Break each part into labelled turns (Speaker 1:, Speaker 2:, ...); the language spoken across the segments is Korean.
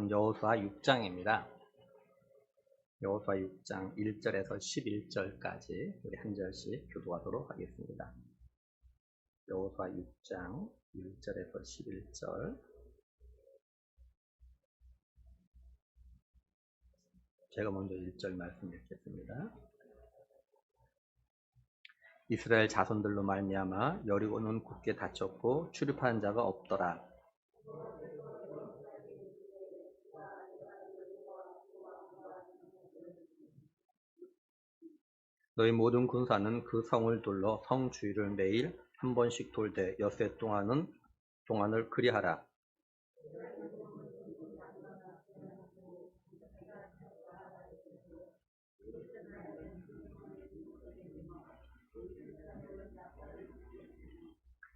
Speaker 1: 말씀은 여호수아 6장입니다. 여호수아 6장 1절에서 11절까지 우리 한 절씩 교도하도록 하겠습니다. 여호수아 6장 1절에서 11절. 제가 먼저 1절 말씀 읽겠습니다. 이스라엘 자손들로 말미암아 여리고는 굳게 닫혔고 출입하는 자가 없더라. 너희 모든 군사는 그 성을 둘러 성 주위를 매일 한 번씩 돌되 엿새 동안을 그리하라.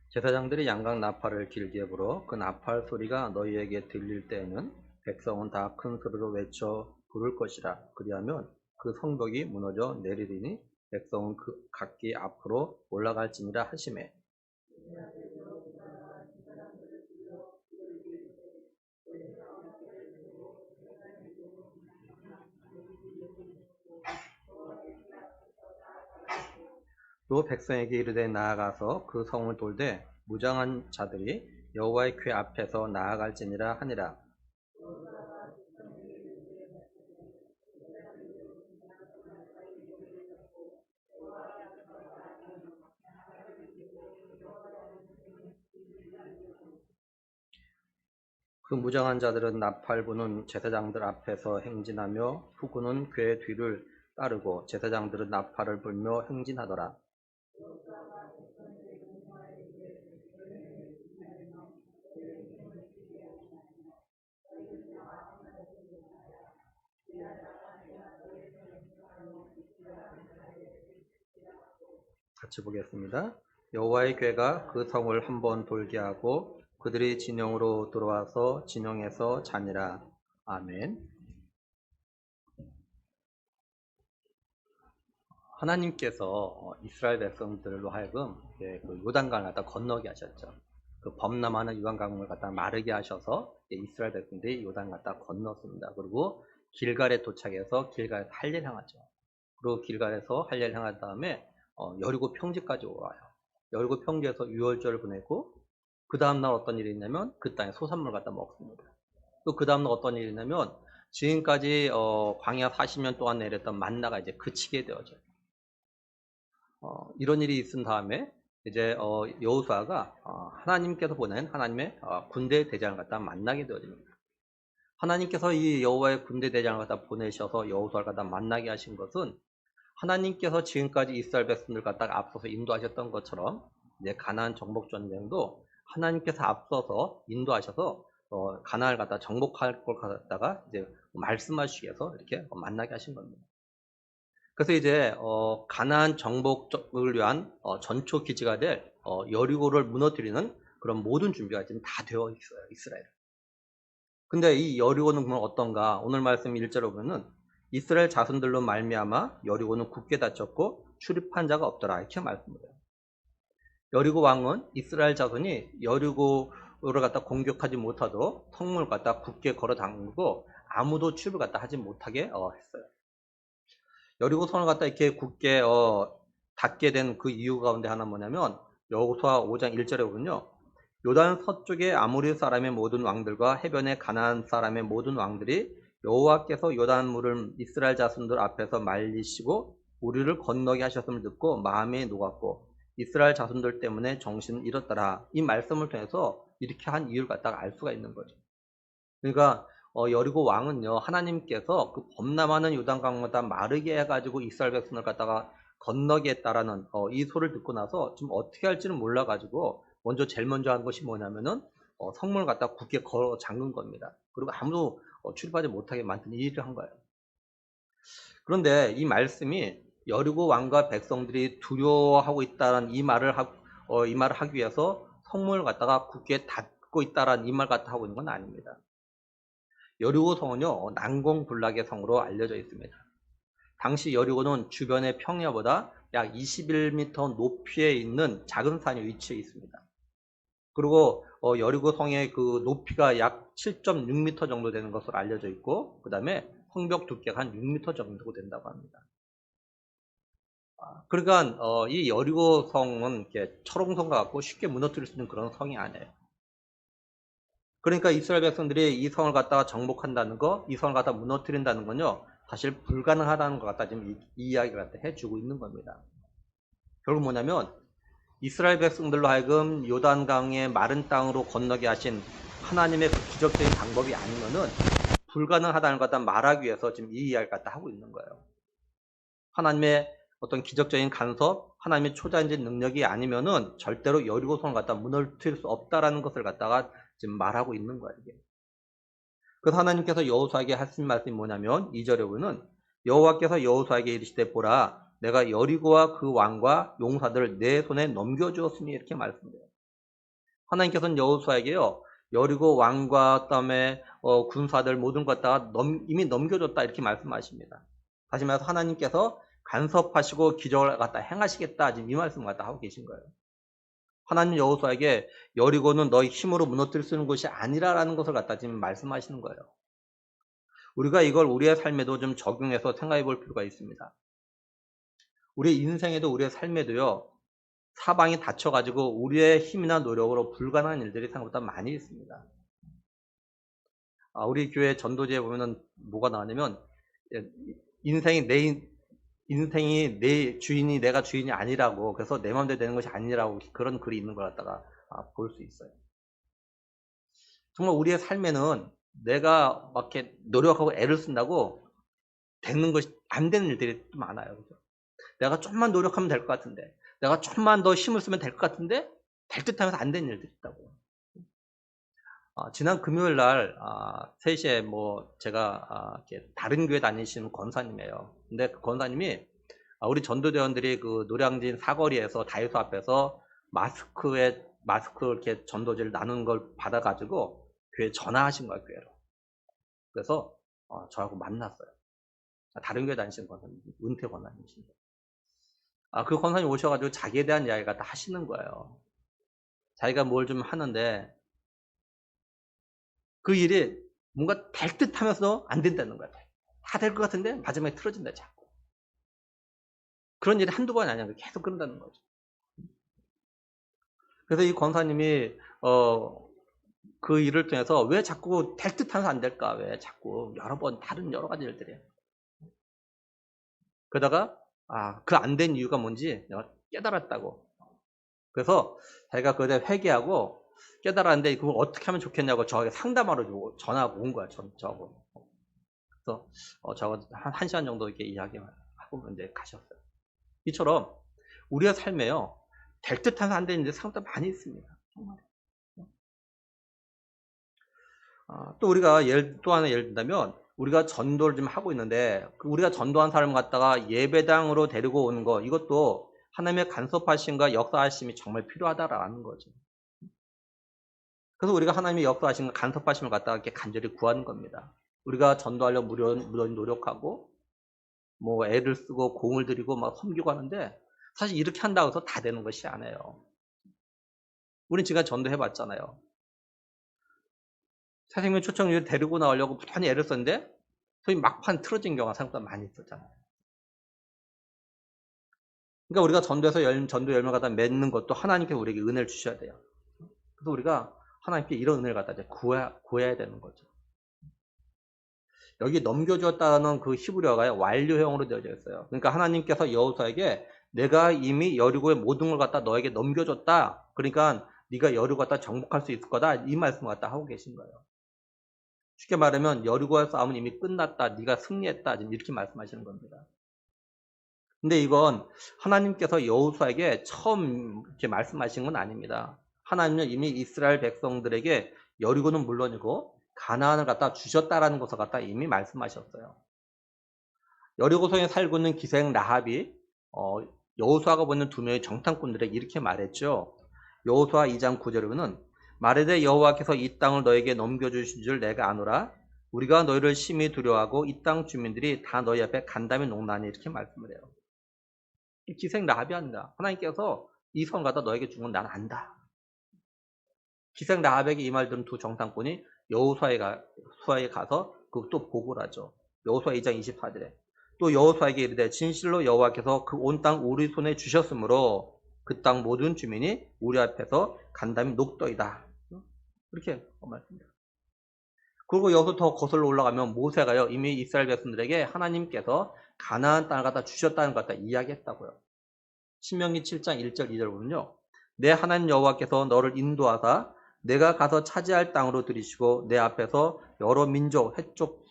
Speaker 1: 제사장들이 양각 나팔을 길게 불어 그 나팔 소리가 너희에게 들릴 때에는 백성은 다 큰 소리로 외쳐 부를 것이라. 그리하면 그 성벽이 무너져 내리리니 백성은 각기 앞으로 올라갈지니라 하시매. 또 백성에게 이르되 나아가서 그 성을 돌되 무장한 자들이 여호와의 궤 앞에서 나아갈지니라 하니라. 그 무장한 자들은 나팔 부는 제사장들 앞에서 행진하며 후군은 궤 뒤를 따르고 제사장들은 나팔을 불며 행진하더라. 같이 보겠습니다. 여호와의 궤가 그 성을 한번 돌게 하고 그들이 진영으로 들어와서 진영에서 자니라. 아멘. 하나님께서 이스라엘 백성들로 하여금 그 요단강을 갖다 건너게 하셨죠. 그 범람하는 요단강을 갖다 마르게 하셔서 이스라엘 백성들이 요단 갖다 건넜습니다. 그리고 길갈에 도착해서 길갈에서 할례를 향하죠. 그리고 길갈에서 할례를 향한 다음에 여리고 평지까지 와요. 여리고 평지에서 유월절을 보내고 그 다음날 어떤 일이 있냐면 그 땅에 소산물 갖다 먹습니다. 또 그 다음날 어떤 일이 있냐면 지금까지 광야 40년 동안 내렸던 만나가 이제 그치게 되어져요. 이런 일이 있은 다음에 이제 여호수아가 하나님께서 보낸 하나님의 군대 대장을 갖다 만나게 되어집니다. 하나님께서 이 여호와의 군대 대장을 갖다 보내셔서 여호수아를 갖다 만나게 하신 것은 하나님께서 지금까지 이스라엘 백성들 갖다가 앞서서 인도하셨던 것처럼 이제 가나안 정복 전쟁도 하나님께서 앞서서 인도하셔서 가나안을 갖다 정복할 걸 갖다가 이제 말씀하시기 위해서 이렇게 만나게 하신 겁니다. 그래서 이제 가나안 정복을 위한 전초 기지가 될 여리고를 무너뜨리는 그런 모든 준비가 지금 다 되어 있어요, 이스라엘. 근데 이 여리고는 그러면 어떤가? 오늘 말씀 1절에 보면은 이스라엘 자손들로 말미암아 여리고는 굳게 닫혔고 출입한 자가 없더라, 이렇게 말씀해요. 여리고 왕은 이스라엘 자손이 여리고를 갖다 공격하지 못하도록 성문을 갖다 굳게 걸어 잠그고 아무도 출입을 갖다 하지 못하게 했어요. 여리고 성을 갖다 이렇게 굳게 닫게 된 그 이유 가운데 하나 뭐냐면 여호수아 5장 1절에 보면요. 요단 서쪽의 아모리 사람의 모든 왕들과 해변의 가나안 사람의 모든 왕들이 여호와께서 요단물을 이스라엘 자손들 앞에서 말리시고 우리를 건너게 하셨음을 듣고 마음에 녹았고 이스라엘 자손들 때문에 정신을 잃었더라. 이 말씀을 통해서 이렇게 한 이유를 갖다가 알 수가 있는 거죠. 그러니까 여리고 왕은요, 하나님께서 그 범람하는 요단강보다 마르게 해가지고 이스라엘 백성을 갖다가 건너게 했다라는 이 소리를 듣고 나서 좀 어떻게 할지는 몰라가지고 제일 먼저 한 것이 뭐냐면은 성문을 갖다가 굳게 걸어 잠근 겁니다. 그리고 아무도 출입하지 못하게 만든 이 일을 한 거예요. 그런데 이 말씀이 여리고 왕과 백성들이 두려워하고 있다는 이 말을 하기 위해서 성문을 갖다가 굳게 닫고 있다라는 이 말 갖다 하고 있는 건 아닙니다. 여리고 성은요, 난공불락의 성으로 알려져 있습니다. 당시 여리고는 주변의 평야보다 약 21m 높이에 있는 작은 산에 위치해 있습니다. 그리고 여리고 성의 그 높이가 약 7.6m 정도 되는 것으로 알려져 있고, 그 다음에 성벽 두께가 한 6m 정도 된다고 합니다. 그러니까 이 여리고 성은 이렇게 철옹성과 같고 쉽게 무너뜨릴 수 있는 그런 성이 아니에요. 그러니까 이스라엘 백성들이 이 성을 갖다가 정복한다는 거, 이 성을 갖다가 무너뜨린다는 건요, 사실 불가능하다는 것 갖다 지금 이 이야기를 갖다 해주고 있는 겁니다. 결국 뭐냐면 이스라엘 백성들로 하여금 요단강의 마른 땅으로 건너게 하신 하나님의 그 기적적인 방법이 아니면은 불가능하다는 것 갖다 말하기 위해서 지금 이 이야기를 갖다 하고 있는 거예요. 하나님의 어떤 기적적인 간섭, 하나님의 초자연적인 능력이 아니면은 절대로 여리고성을 갖다 무너뜨릴 수 없다라는 것을 갖다가 지금 말하고 있는 거예요. 이게. 그래서 하나님께서 여호수아에게 하신 말씀이 뭐냐면 2절에 보면 여호와께서 여호수아에게 이르시되 보라 내가 여리고와 그 왕과 용사들을 내 손에 넘겨주었으니 이렇게 말씀해요. 하나님께서는 여호수아에게요 여리고 왕과 그다음에 군사들 모든 것 다 이미 넘겨줬다 이렇게 말씀하십니다. 다시 말해서 하나님께서 간섭하시고 기적을 갖다 행하시겠다 지금 이 말씀을 갖다 하고 계신 거예요. 하나님 여호수아에게 여리고는 너희 힘으로 무너뜨릴 수 있는 곳이 아니라라는 것을 갖다 지금 말씀하시는 거예요. 우리가 이걸 우리의 삶에도 좀 적용해서 생각해 볼 필요가 있습니다. 우리의 인생에도 우리의 삶에도요. 사방이 닫혀가지고 우리의 힘이나 노력으로 불가능한 일들이 생각보다 많이 있습니다. 우리 교회 전도제에 보면은 뭐가 나왔냐면 인생이 내 주인이 내가 주인이 아니라고 그래서 내 마음대로 되는 것이 아니라고 그런 글이 있는 걸 갖다가 볼 수 있어요. 정말 우리의 삶에는 내가 막 이렇게 노력하고 애를 쓴다고 되는 것이 안 되는 일들이 또 많아요. 그죠? 내가 좀만 노력하면 될 것 같은데, 내가 좀만 더 힘을 쓰면 될 것 같은데, 될 듯 하면서 안 되는 일들이 있다고. 지난 금요일 날, 3시에 제가, 이렇게 다른 교회 다니시는 권사님이에요. 근데 그 권사님이, 우리 전도대원들이 그 노량진 사거리에서 다이소 앞에서 마스크 이렇게 전도지를 나누는 걸 받아가지고 교회 전화하신 거예요, 교회로. 그래서, 저하고 만났어요. 다른 교회 다니시는 권사님, 은퇴 권사님이신데. 그 권사님 오셔가지고 자기에 대한 이야기가 다 하시는 거예요. 자기가 뭘 좀 하는데 그 일이 뭔가 될 듯 하면서 안 된다는 거야. 다 될 것 같은데 마지막에 틀어진다 자꾸. 그런 일이 한두 번이 아니야. 계속 그런다는 거죠. 그래서 이 권사님이 그 일을 통해서 왜 자꾸 될 듯 하면서 안 될까? 왜 자꾸 여러 번 다른 여러 가지 일들이. 그러다가 그 안 된 이유가 뭔지 내가 깨달았다고. 그래서 자기가 그때 회개하고 깨달았는데 그걸 어떻게 하면 좋겠냐고 저에게 상담하러 전화가 온 거야. 저하고. 그래서 저하고 한 시간 정도 이렇게 이야기하고 이제 가셨어요. 이처럼 우리의 삶에요. 될 듯한 안 되는 일이 상당히 많이 있습니다. 정말. 또 우리가 또 하나 예를 든다면 우리가 전도를 좀 하고 있는데 우리가 전도한 사람을 갖다가 예배당으로 데리고 오는 거 이것도 하나님의 간섭하심과 역사하심이 정말 필요하다라는 거죠. 그래서 우리가 하나님의 역사하심과 간섭하심을 갖다가 이렇게 간절히 구하는 겁니다. 우리가 전도하려고 무료히 노력하고 애를 쓰고 공을 들이고 막 섬기고 하는데 사실 이렇게 한다고 해서 다 되는 것이 아니에요. 우린 지금 전도해 봤잖아요. 새생명 초청을 데리고 나오려고 부단히 애를 썼는데 소위 막판 틀어진 경우가 생각보다 많이 있었잖아요. 그러니까 우리가 전도해서 전도 열매를 갖다 맺는 것도 하나님께서 우리에게 은혜를 주셔야 돼요. 그래서 우리가 하나님께 이런 은혜를 갖다 이제 구해야 되는 거죠. 여기 넘겨주었다는 그 히브리어가 완료형으로 되어져 있어요. 그러니까 하나님께서 여호수아에게 내가 이미 여리고의 모든 걸 갖다 너에게 넘겨줬다. 그러니까 네가 여리고 갖다 정복할 수 있을 거다. 이 말씀을 갖다 하고 계신 거예요. 쉽게 말하면 여리고의 싸움은 이미 끝났다. 네가 승리했다. 지금 이렇게 말씀하시는 겁니다. 근데 이건 하나님께서 여호수아에게 처음 이렇게 말씀하신 건 아닙니다. 하나님은 이미 이스라엘 백성들에게 여리고는 물론이고 가나안을 갖다 주셨다라는 것을 갖다 이미 말씀하셨어요. 여리고성에 살고 있는 기생 라합이 여호수아가 보는 두 명의 정탐꾼들에게 이렇게 말했죠. 여호수아 2장 9절에 보면 말하되 여호와께서 이 땅을 너에게 넘겨주신 줄 내가 아노라. 우리가 너희를 심히 두려워하고 이 땅 주민들이 다 너희 앞에 간담이 녹나니 이렇게 말씀을 해요. 이 기생 라합이 아니라 하나님께서 이 성 갖다 너에게 준 건 난 안다. 기생 라합에게 이 말 들은 두 정탐꾼이 여호수아에 가서 그 또 보고를 하죠. 여호수아 2장 24절에 또 여호수아에게 이르되 진실로 여호와께서 그 온 땅 우리 손에 주셨으므로 그 땅 모든 주민이 우리 앞에서 간담이 녹더이다. 이렇게 말씀드려요. 그리고 여기서 더 거슬러 올라가면 모세가요 이미 이스라엘 백성들에게 하나님께서 가나안 땅을 갖다 주셨다는 것 갖다 이야기했다고요. 신명기 7장 1절 2절 보면요. 내 하나님 여호와께서 너를 인도하사 내가 가서 차지할 땅으로 들이시고 내 앞에서 여러 민족 해쪽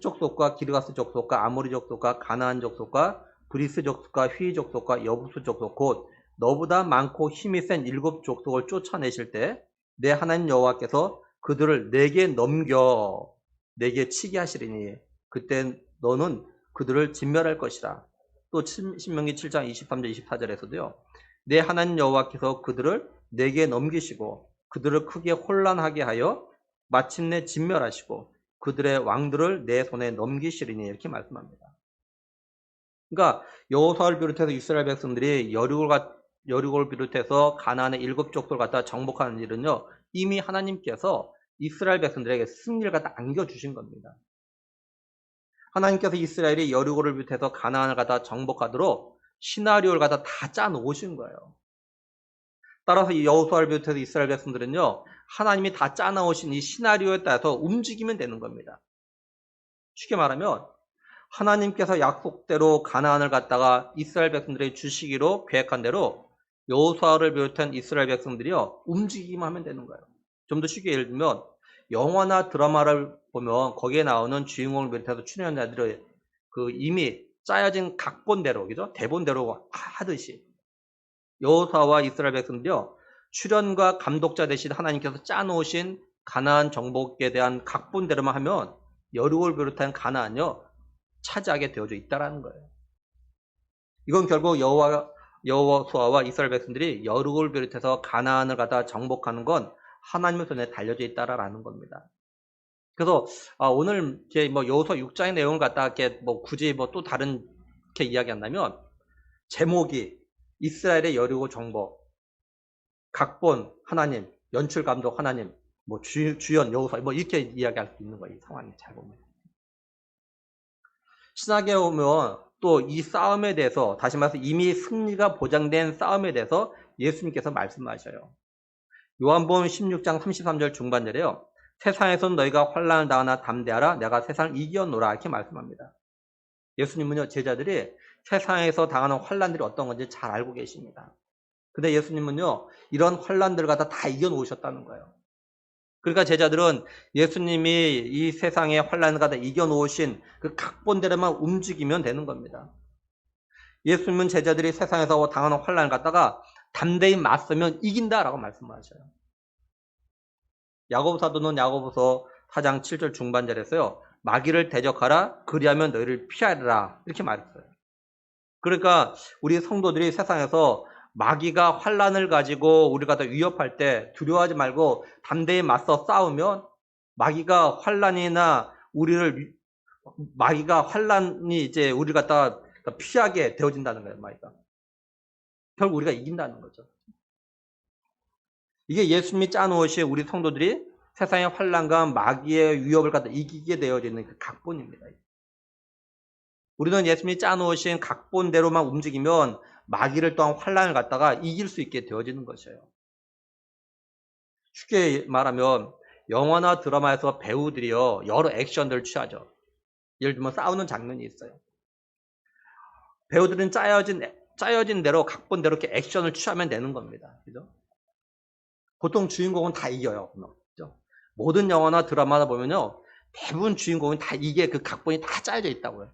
Speaker 1: 족속과 기르가스 족속과 아모리 족속과 가나안 족속과 브리스 족속과 휘 족속과 여부수 족속 곧 너보다 많고 힘이 센 7 족속을 쫓아내실 때 내 하나님 여호와께서 그들을 내게 넘겨 내게 치게 하시리니 그때 너는 그들을 진멸할 것이라. 또 신명기 7장 23절 24절에서도요. 내 하나님 여호와께서 그들을 내게 넘기시고 그들을 크게 혼란하게 하여 마침내 진멸하시고 그들의 왕들을 내 손에 넘기시리니 이렇게 말씀합니다. 그러니까 여호수아를 비롯해서 이스라엘 백성들이 여리고를 비롯해서 가나안의 7 족속을 갖다 정복하는 일은요. 이미 하나님께서 이스라엘 백성들에게 승리를 갖다 안겨주신 겁니다. 하나님께서 이스라엘이 여리고를 비롯해서 가나안을 갖다 정복하도록 시나리오를 갖다 다 짜놓으신 거예요. 따라서 이 여호수아를 비롯해서 이스라엘 백성들은요. 하나님이 다 짜놓으신 이 시나리오에 따라서 움직이면 되는 겁니다. 쉽게 말하면 하나님께서 약속대로 가나안을 갖다가 이스라엘 백성들에게 주시기로 계획한 대로 여호수아를 비롯한 이스라엘 백성들이요. 움직이기만 하면 되는 거예요. 좀 더 쉽게 예를 들면 영화나 드라마를 보면 거기에 나오는 주인공을 비롯해서 출연자들의 그 이미 짜여진 각본대로, 그죠? 대본대로 하듯이 여호수아와 이스라엘 백성들이요. 출연과 감독자 대신 하나님께서 짜놓으신 가나안 정복에 대한 각본대로만 하면 여리고를 비롯한 가나안요. 차지하게 되어져 있다라는 거예요. 이건 결국 여호수아와 이스라엘 백성들이 여리고를 비롯해서 가나안을 갖다 정복하는 건 하나님의 손에 달려져 있다라는 겁니다. 그래서 오늘 이제 여호수아 6장의 내용을 갖다 이렇게 굳이 또 다른 이렇게 이야기한다면 제목이 이스라엘의 여리고 정복, 각본 하나님, 연출 감독 하나님, 주연 여호수아 이렇게 이야기할 수 있는 거예요. 이 상황이 잘 보면. 신학에 오면 또 이 싸움에 대해서 다시 말해서 이미 승리가 보장된 싸움에 대해서 예수님께서 말씀하셔요. 요한복음 16장 33절 중반절에요. 세상에선 너희가 환난을 당하나 담대하라 내가 세상을 이겨노라 이렇게 말씀합니다. 예수님은요 제자들이 세상에서 당하는 환난들이 어떤 건지 잘 알고 계십니다. 근데 예수님은요 이런 환난들을 갖다 다 이겨놓으셨다는 거예요. 그러니까 제자들은 예수님이 이 세상의 환난을 갖다 이겨놓으신 그 각본대로만 움직이면 되는 겁니다. 예수님은 제자들이 세상에서 당하는 환난을 갖다가 담대히 맞서면 이긴다라고 말씀하셔요. 야고보 사도는 야고보서 4장 7절 중반절에서요. 마귀를 대적하라 그리하면 너희를 피하리라 이렇게 말했어요. 그러니까 우리 성도들이 세상에서 마귀가 환난을 가지고 우리가 더 위협할 때 두려워하지 말고 담대히 맞서 싸우면 마귀가 환난이 이제 우리를 갖다 피하게 되어진다는 거예요. 마귀가. 결국 우리가 이긴다는 거죠. 이게 예수님이 짜놓으신 우리 성도들이 세상의 환난과 마귀의 위협을 갖다 이기게 되어지는 그 각본입니다. 우리는 예수님이 짜놓으신 각본대로만 움직이면 마귀를 또한 환난을 갖다가 이길 수 있게 되어지는 것이에요. 쉽게 말하면 영화나 드라마에서 배우들이요 여러 액션들을 취하죠. 예를 들면 싸우는 장면이 있어요. 배우들은 짜여진 대로 각본대로 이렇게 액션을 취하면 되는 겁니다. 그죠? 보통 주인공은 다 이겨요. 그죠? 모든 영화나 드라마나 보면요 대부분 주인공은 다 이게 그 각본이 다 짜여져 있다고요.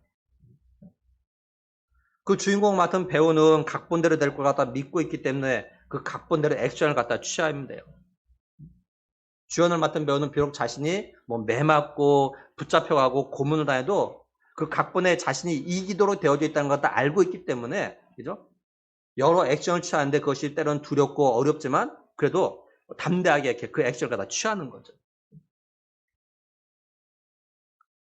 Speaker 1: 그 주인공 맡은 배우는 각본대로 될 것 같다 믿고 있기 때문에 그 각본대로 액션을 갖다 취하면 돼요. 주연을 맡은 배우는 비록 자신이 매 맞고 붙잡혀가고 고문을 당해도 그 각본에 자신이 이기도록 되어져 있다는 걸 다 알고 있기 때문에 그죠? 여러 액션을 취하는데 그것이 때로는 두렵고 어렵지만 그래도 담대하게 이렇게 그 액션을 갖다 취하는 거죠.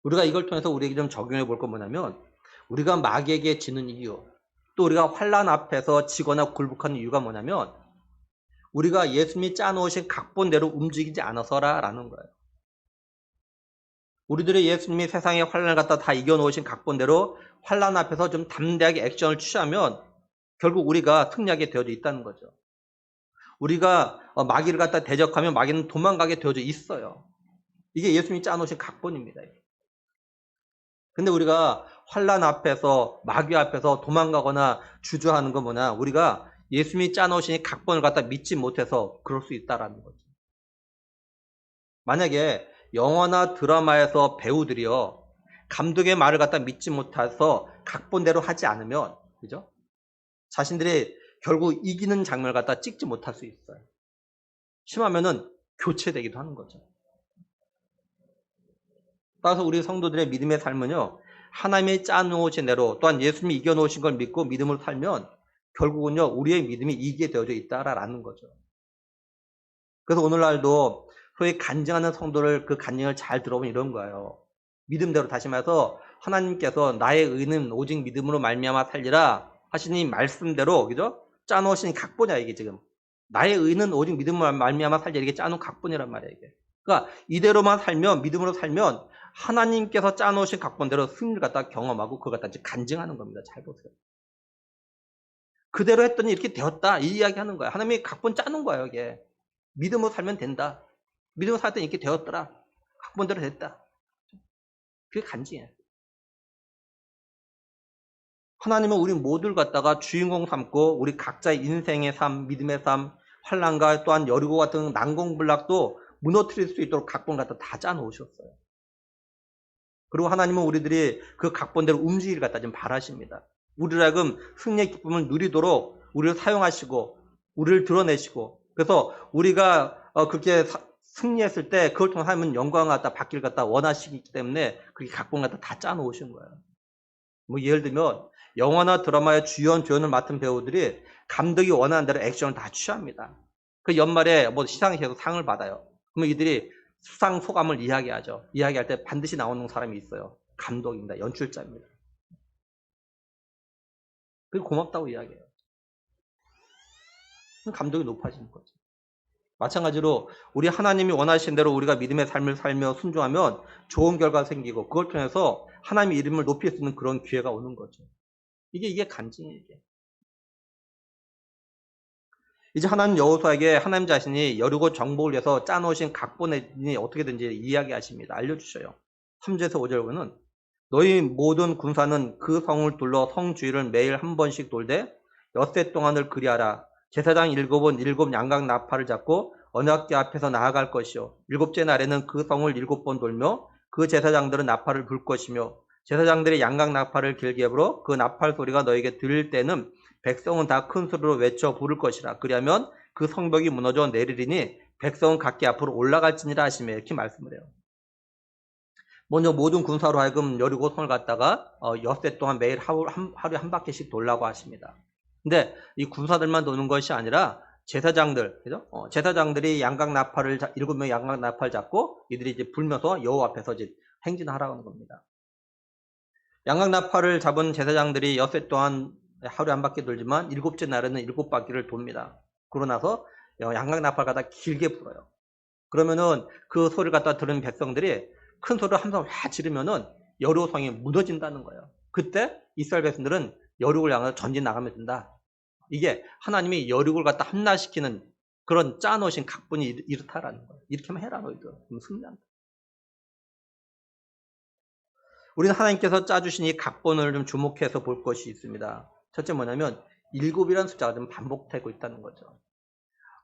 Speaker 1: 우리가 이걸 통해서 우리에게 좀 적용해 볼 건 뭐냐면 우리가 마귀에게 지는 이유 또 우리가 환난 앞에서 지거나 굴복하는 이유가 뭐냐면 우리가 예수님이 짜놓으신 각본대로 움직이지 않아서라는 거예요. 우리들의 예수님이 세상의 환란을 갖다 다 이겨놓으신 각본대로 환란 앞에서 좀 담대하게 액션을 취하면 결국 우리가 승리하게 되어져 있다는 거죠. 우리가 마귀를 갖다 대적하면 마귀는 도망가게 되어져 있어요. 이게 예수님이 짜놓으신 각본입니다. 근데 우리가 환란 앞에서 마귀 앞에서 도망가거나 주저하는 건 뭐냐? 우리가 예수님이 짜놓으신 각본을 갖다 믿지 못해서 그럴 수 있다라는 거죠. 만약에 영화나 드라마에서 배우들이요 감독의 말을 갖다 믿지 못해서 각본대로 하지 않으면 그죠? 자신들이 결국 이기는 장면을 갖다 찍지 못할 수 있어요. 심하면은 교체되기도 하는 거죠. 따라서 우리 성도들의 믿음의 삶은요 하나님이 짜놓으신 대로 또한 예수님이 이겨놓으신 걸 믿고 믿음으로 살면 결국은요 우리의 믿음이 이기게 되어져 있다라는 거죠. 그래서 오늘날도 소위 간증하는 성도를 그 간증을 잘 들어보면 이런 거예요. 믿음대로 다시 말해서 하나님께서 나의 의는 오직 믿음으로 말미암아 살리라 하시니 말씀대로 그죠? 짜놓으신 각본이야 이게 지금. 나의 의는 오직 믿음으로 말미암아 살리라 이게 짜놓은 각본이란 말이야 이게. 그러니까 이대로만 살면 믿음으로 살면 하나님께서 짜놓으신 각본대로 승리를 갖다 경험하고 그걸 갖다 간증하는 겁니다. 잘 보세요. 그대로 했더니 이렇게 되었다 이 이야기 하는 거야. 하나님이 각본 짜놓은 거예요 이게. 믿음으로 살면 된다. 믿음으로 살 때 이렇게 되었더라. 각본대로 됐다. 그게 간증이에요. 하나님은 우리 모두를 갖다가 주인공 삼고 우리 각자의 인생의 삶, 믿음의 삶, 환난과 또한 여리고 같은 난공불락도 무너뜨릴 수 있도록 각본 갖다 다 짜놓으셨어요. 그리고 하나님은 우리들이 그 각본대로 움직이기를 갖다 좀 바라십니다. 우리를 하여금 승리의 기쁨을 누리도록 우리를 사용하시고 우리를 드러내시고 그래서 우리가 그렇게 승리했을 때 그걸 통해 하나님은 영광을 갖다 받기를 갖다 원하시기 때문에 그렇게 각본 갖다 다 짜놓으신 거예요. 뭐 예를 들면 영화나 드라마의 주연, 조연을 맡은 배우들이 감독이 원하는 대로 액션을 다 취합니다. 그 연말에 뭐 시상식에서 상을 받아요. 그러면 이들이 수상 소감을 이야기하죠. 이야기할 때 반드시 나오는 사람이 있어요. 감독입니다. 연출자입니다. 그게 고맙다고 이야기해요. 감독이 높아지는 거죠. 마찬가지로 우리 하나님이 원하신 대로 우리가 믿음의 삶을 살며 순종하면 좋은 결과가 생기고 그걸 통해서 하나님의 이름을 높일 수 있는 그런 기회가 오는 거죠. 이게 간증이에요. 이제 하나님 여호수아에게 하나님 자신이 여리고 정복을 위해서 짜놓으신 각본이 어떻게든지 이야기하십니다. 알려주셔요. 3절에서 5절 보면 너희 모든 군사는 그 성을 둘러 성 주위를 매일 한 번씩 돌되 엿새 동안을 그리하라. 제사장 7은 7 양각 나팔을 잡고 언약궤 앞에서 나아갈 것이요. 7째 날에는 그 성을 7번 돌며 그 제사장들은 나팔을 불 것이며 제사장들이 양각 나팔을 길게 불어 그 나팔 소리가 너에게 들릴 때는 백성은 다 큰 소리로 외쳐 부를 것이라. 그리하면 그 성벽이 무너져 내리리니 백성은 각기 앞으로 올라갈지니라 하시며 이렇게 말씀을 해요. 먼저 모든 군사로 하여금 여리고 성을 갖다가 엿새 동안 매일 하루에 한 바퀴씩 돌라고 하십니다. 근데 이 군사들만 도는 것이 아니라 제사장들, 그죠? 제사장들이 양각 나팔을 7명의 양각 나팔 잡고 이들이 이제 불면서 여호와 앞에서 이제 행진하라고 하는 겁니다. 양각 나팔을 잡은 제사장들이 엿새 동안 하루에 한 바퀴 돌지만 7째 날에는 7바퀴를 돕니다. 그러고 나서 양각 나팔 갖다 길게 불어요. 그러면은 그 소리를 갖다 들은 백성들이 큰 소리를 함성 와 지르면은 여리고 성이 무너진다는 거예요. 그때 이스라엘 백성들은 여리고를 향해서 전진 나가면 된다. 이게 하나님이 여리고를 갖다 함락시키는 그런 짜놓으신 각본이 이렇다라는 거예요. 이렇게만 해라 너희들. 그럼 승리한다. 우리는 하나님께서 짜주신 이 각본을 좀 주목해서 볼 것이 있습니다. 첫째 뭐냐면 7이라는 숫자가 좀 반복되고 있다는 거죠.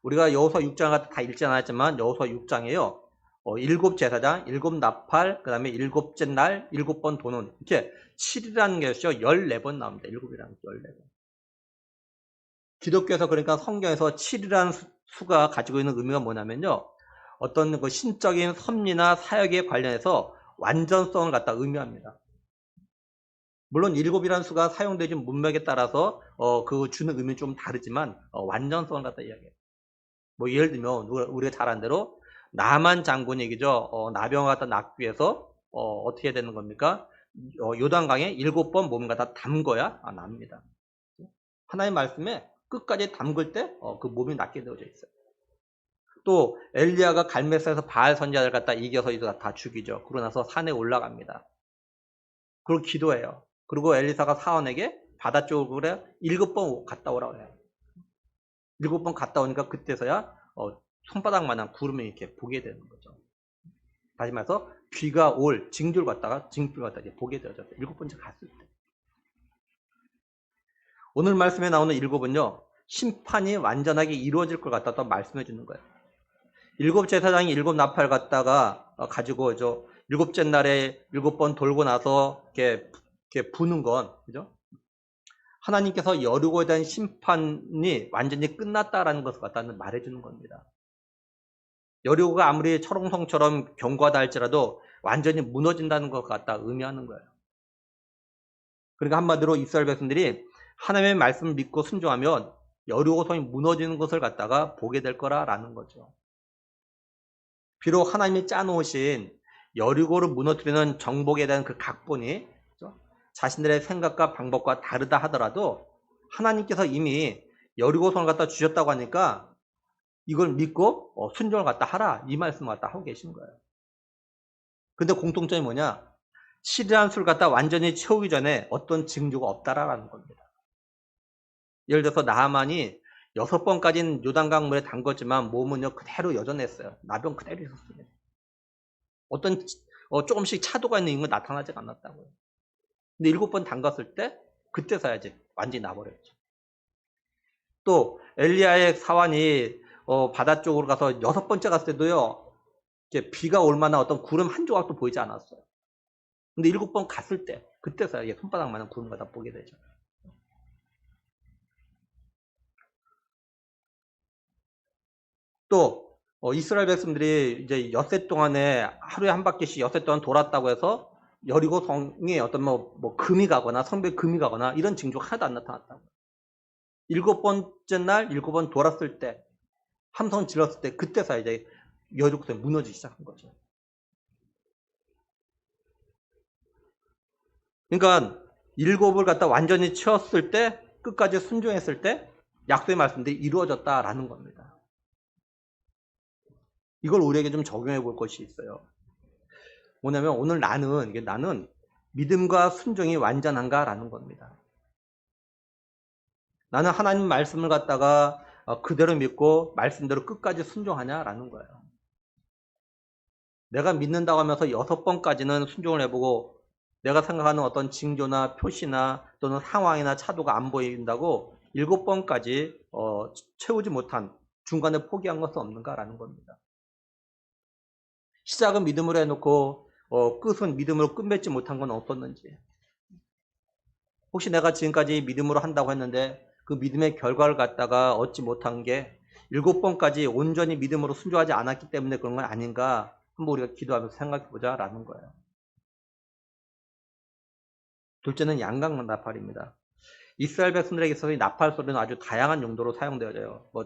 Speaker 1: 우리가 여호수아 6장을 다 읽지 않았지만 여호수아 6장에요. 7 제사장, 7 나팔, 그 다음에 7째 날, 7번 도는 이렇게 7이라는 것이요 14번 나옵니다. 7이라는 14번. 기독교에서 그러니까 성경에서 7이라는 수가 가지고 있는 의미가 뭐냐면요. 어떤 그 신적인 섭리나 사역에 관련해서 완전성을 갖다 의미합니다. 물론 7이라는 수가 사용되는 문맥에 따라서 그 주는 의미는 좀 다르지만 완전성을 갖다 이야기해요. 뭐 예를 들면 우리가 잘 아는 대로 나만 장군 얘기죠. 나병을 갖다 낫기 위해서 어떻게 되는 겁니까? 요단강에 7번 몸을 갖다 담궈야 납니다. 하나님의 말씀에 끝까지 담글 때 그 몸이 낫게 되어져 있어요. 또 엘리야가 갈멜산에서 바알 선지자를 갖다 이겨서 이제 다 죽이죠. 그러고 나서 산에 올라갑니다. 그리고 기도해요. 그리고 엘리사가 사원에게 바다 쪽으로 7번 갔다 오라고 해요. 7번 갔다 오니까 그때서야 손바닥만한 구름이 이렇게 보게 되는 거죠. 다시 말해서 비가 올 징조를 갖다가 이제 보게 되죠. 7번째 갔을 때. 오늘 말씀에 나오는 7은요. 심판이 완전하게 이루어질 걸 갖다 또 말씀해 주는 거예요. 7제사장이 7나팔 갖다가 가지고 7째 날에 7번 돌고 나서 이렇게 부는 건, 그죠? 하나님께서 여리고에 대한 심판이 완전히 끝났다라는 것을 갖다 말해주는 겁니다. 여리고가 아무리 철옹성처럼 견고하다 할지라도 완전히 무너진다는 것 갖다 의미하는 거예요. 그러니까 한마디로 이스라엘 백성들이 하나님의 말씀을 믿고 순종하면 여리고 성이 무너지는 것을 갖다가 보게 될 거라는 거죠. 비록 하나님이 짜놓으신 여리고를 무너뜨리는 정복에 대한 그 각본이 자신들의 생각과 방법과 다르다 하더라도 하나님께서 이미 여리고 성을 갖다 주셨다고 하니까 이걸 믿고 순종을 갖다 하라, 이 말씀을 갖다 하고 계신 거예요. 근데 공통점이 뭐냐? 시리안 수를 갖다 완전히 채우기 전에 어떤 징조가 없다라는 겁니다. 예를 들어서 나하만이 6번까지는 요단강 물에 담궜지만 몸은요 그대로 여전했어요. 나병 그대로 있었습니다. 어떤 조금씩 차도가 있는 건 나타나지 않았다고요. 근데 7번 담갔을 때 그때서야 이제 완전히 나버렸죠. 또 엘리야의 사환이 바다 쪽으로 가서 6번째 갔을 때도요 이제 비가 올 만한 어떤 구름 한 조각도 보이지 않았어요. 근데 7번 갔을 때 그때서야 이게 손바닥만한 구름을 다 보게 되죠. 또 이스라엘 백성들이 이제 엿새 동안에 하루에 한 바퀴씩 엿새 동안 돌았다고 해서 여리고 성에 어떤 뭐 금이 가거나 성벽에 금이 가거나 이런 징조가 하나도 안 나타났다고. 7번째 날 7번 돌았을 때 함성 질렀을 때 그때서 이제 여리고 성이 무너지기 시작한 거죠. 그러니까 7을 갖다 완전히 채웠을 때 끝까지 순종했을 때 약속의 말씀들이 이루어졌다라는 겁니다. 이걸 우리에게 좀 적용해 볼 것이 있어요. 뭐냐면 오늘 나는 믿음과 순종이 완전한가라는 겁니다. 나는 하나님 말씀을 갖다가 그대로 믿고 말씀대로 끝까지 순종하냐라는 거예요. 내가 믿는다고 하면서 6번까지는 순종을 해보고 내가 생각하는 어떤 징조나 표시나 또는 상황이나 차도가 안 보인다고 7번까지 채우지 못한 중간에 포기한 것은 없는가라는 겁니다. 시작은 믿음으로 해놓고 끝은 믿음으로 끝맺지 못한 건 없었는지, 혹시 내가 지금까지 믿음으로 한다고 했는데 그 믿음의 결과를 갖다가 얻지 못한 게 7번까지 온전히 믿음으로 순종하지 않았기 때문에 그런 건 아닌가 한번 우리가 기도하면서 생각해보자 라는 거예요. 둘째는 양강나팔입니다. 이스라엘 백성들에게 있어서 이 나팔 소리는 아주 다양한 용도로 사용되어져요. 뭐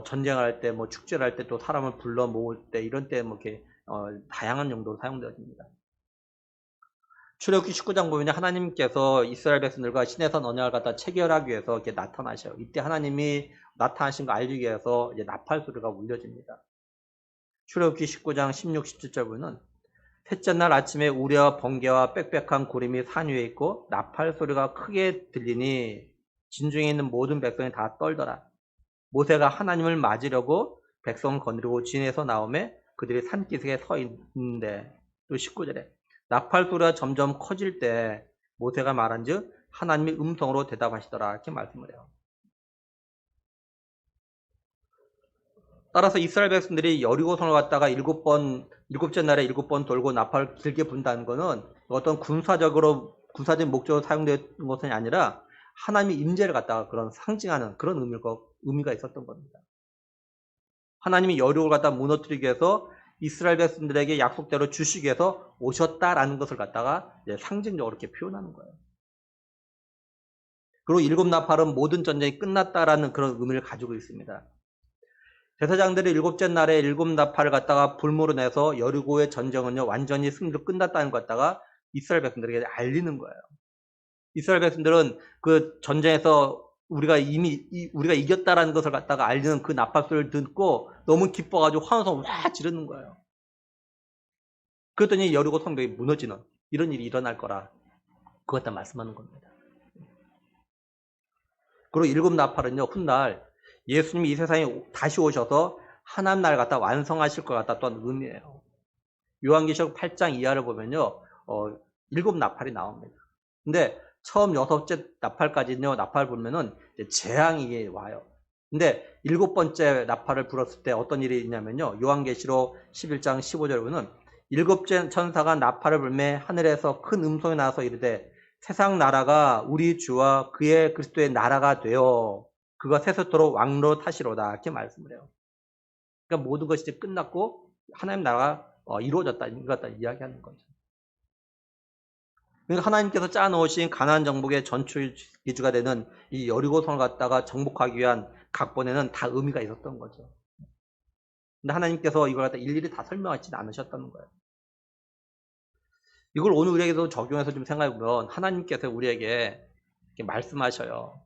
Speaker 1: 전쟁할 때, 뭐 축제를 할 때, 또 사람을 불러 모을 때, 이런 때 뭐 이렇게 다양한 용도로 사용되어집니다. 출애굽기 19장 보면 하나님께서 이스라엘 백성들과 시내산 언약을 갖다 체결하기 위해서 이렇게 나타나셔요. 이때 하나님이 나타나신 거 알기 위해서 이제 나팔 소리가 울려집니다. 출애굽기 19장 16, 17절 보면 셋째 날 아침에 우레와 번개와 빽빽한 구름이 산 위에 있고 나팔 소리가 크게 들리니 진중에 있는 모든 백성이 다 떨더라. 모세가 하나님을 맞으려고 백성을 거느리고 진에서 나오매 그들이 산기슭에 서 있는데, 또 19절에 나팔 소리가 점점 커질 때 모세가 말한즉 하나님이 음성으로 대답하시더라, 이렇게 말씀을 해요. 따라서 이스라엘 백성들이 여리고성을 갖다가 7째 날에 7번 돌고 나팔을 길게 분다는 것은 어떤 군사적인 목적으로 사용된 것이 아니라 하나님의 임재를 갖다가 그런 상징하는 그런 의미가 있었던 겁니다. 하나님이 여리고를 갖다 무너뜨리기 위해서 이스라엘 백성들에게 약속대로 주시기 위해서 오셨다라는 것을 갖다가 이제 상징적으로 이렇게 표현하는 거예요. 그리고 7나팔은 모든 전쟁이 끝났다라는 그런 의미를 가지고 있습니다. 제사장들이 7째 날에 7나팔을 갖다가 불모로 내서 여리고의 전쟁은요 완전히 승리로 끝났다는 것 갖다가 이스라엘 백성들에게 알리는 거예요. 이스라엘 백성들은 그 전쟁에서 우리가 이겼다라는 것을 갖다가 알리는 그 나팔소리를 듣고 너무 기뻐가지고 환호성 와 지르는 거예요. 그랬더니 여리고 성벽이 무너지는 이런 일이 일어날 거라 그것 다 말씀하는 겁니다. 그리고 일곱 나팔은요, 훗날 예수님이 이 세상에 다시 오셔서 하나님 나라를 갖다 완성하실 것 같다 또한 의미예요. 요한계시록 8장 이하를 보면요, 일곱 나팔이 나옵니다. 근데 처음 여섯째 나팔까지는요, 나팔 불면은 재앙이 와요. 근데 일곱 번째 나팔을 불었을 때 어떤 일이 있냐면요, 요한계시록 11장 15절에 보면 일곱째 천사가 나팔을 불매 하늘에서 큰 음성이 나서 이르되 세상 나라가 우리 주와 그의 그리스도의 나라가 되어 그가 세세토록 왕로 타시로다 이렇게 말씀을 해요. 그러니까 모든 것이 이제 끝났고 하나님 나라가 이루어졌다 이것 갖다 이야기하는 거죠. 그러니까 하나님께서 짜놓으신 가나안 정복의 전출 기주가 되는 이 여리고성을 갖다가 정복하기 위한 각본에는 다 의미가 있었던 거죠. 근데 하나님께서 이걸 갖다 일일이 다 설명하지는 않으셨다는 거예요. 이걸 오늘 우리에게도 적용해서 좀 생각해보면 하나님께서 우리에게 이렇게 말씀하셔요.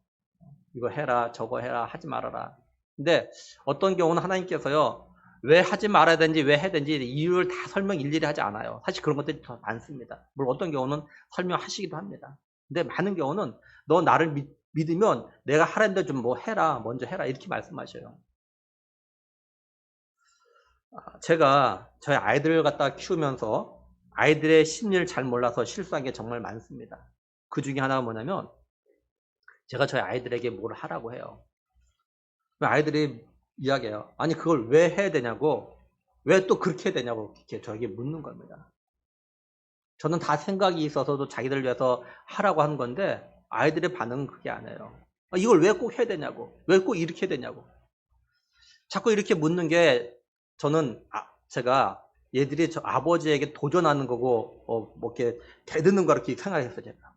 Speaker 1: 이거 해라, 저거 해라, 하지 말아라. 근데 어떤 경우는 하나님께서요, 왜 하지 말아야 되는지, 왜 해야 되는지 이유를 다 설명 일일이 하지 않아요. 사실 그런 것들이 더 많습니다. 물론 어떤 경우는 설명하시기도 합니다. 근데 많은 경우는 너 나를 믿으면 내가 하라는데 좀 뭐 해라, 먼저 해라 이렇게 말씀하셔요. 제가 저희 아이들을 갖다 키우면서 아이들의 심리를 잘 몰라서 실수한 게 정말 많습니다. 그 중에 하나가 뭐냐면 제가 저희 아이들에게 뭘 하라고 해요. 아이들이 이야기해요. 아니 그걸 왜 해야 되냐고, 왜 또 그렇게 해야 되냐고 이렇게 저에게 묻는 겁니다. 저는 다 생각이 있어서도 자기들을 위해서 하라고 하는 건데 아이들의 반응은 그게 아니에요. 이걸 왜 꼭 해야 되냐고, 왜 꼭 이렇게 해야 되냐고. 자꾸 이렇게 묻는 게 저는 제가 얘들이 저 아버지에게 도전하는 거고 뭐 이렇게 대드는 거 이렇게 생각했어요. 제가.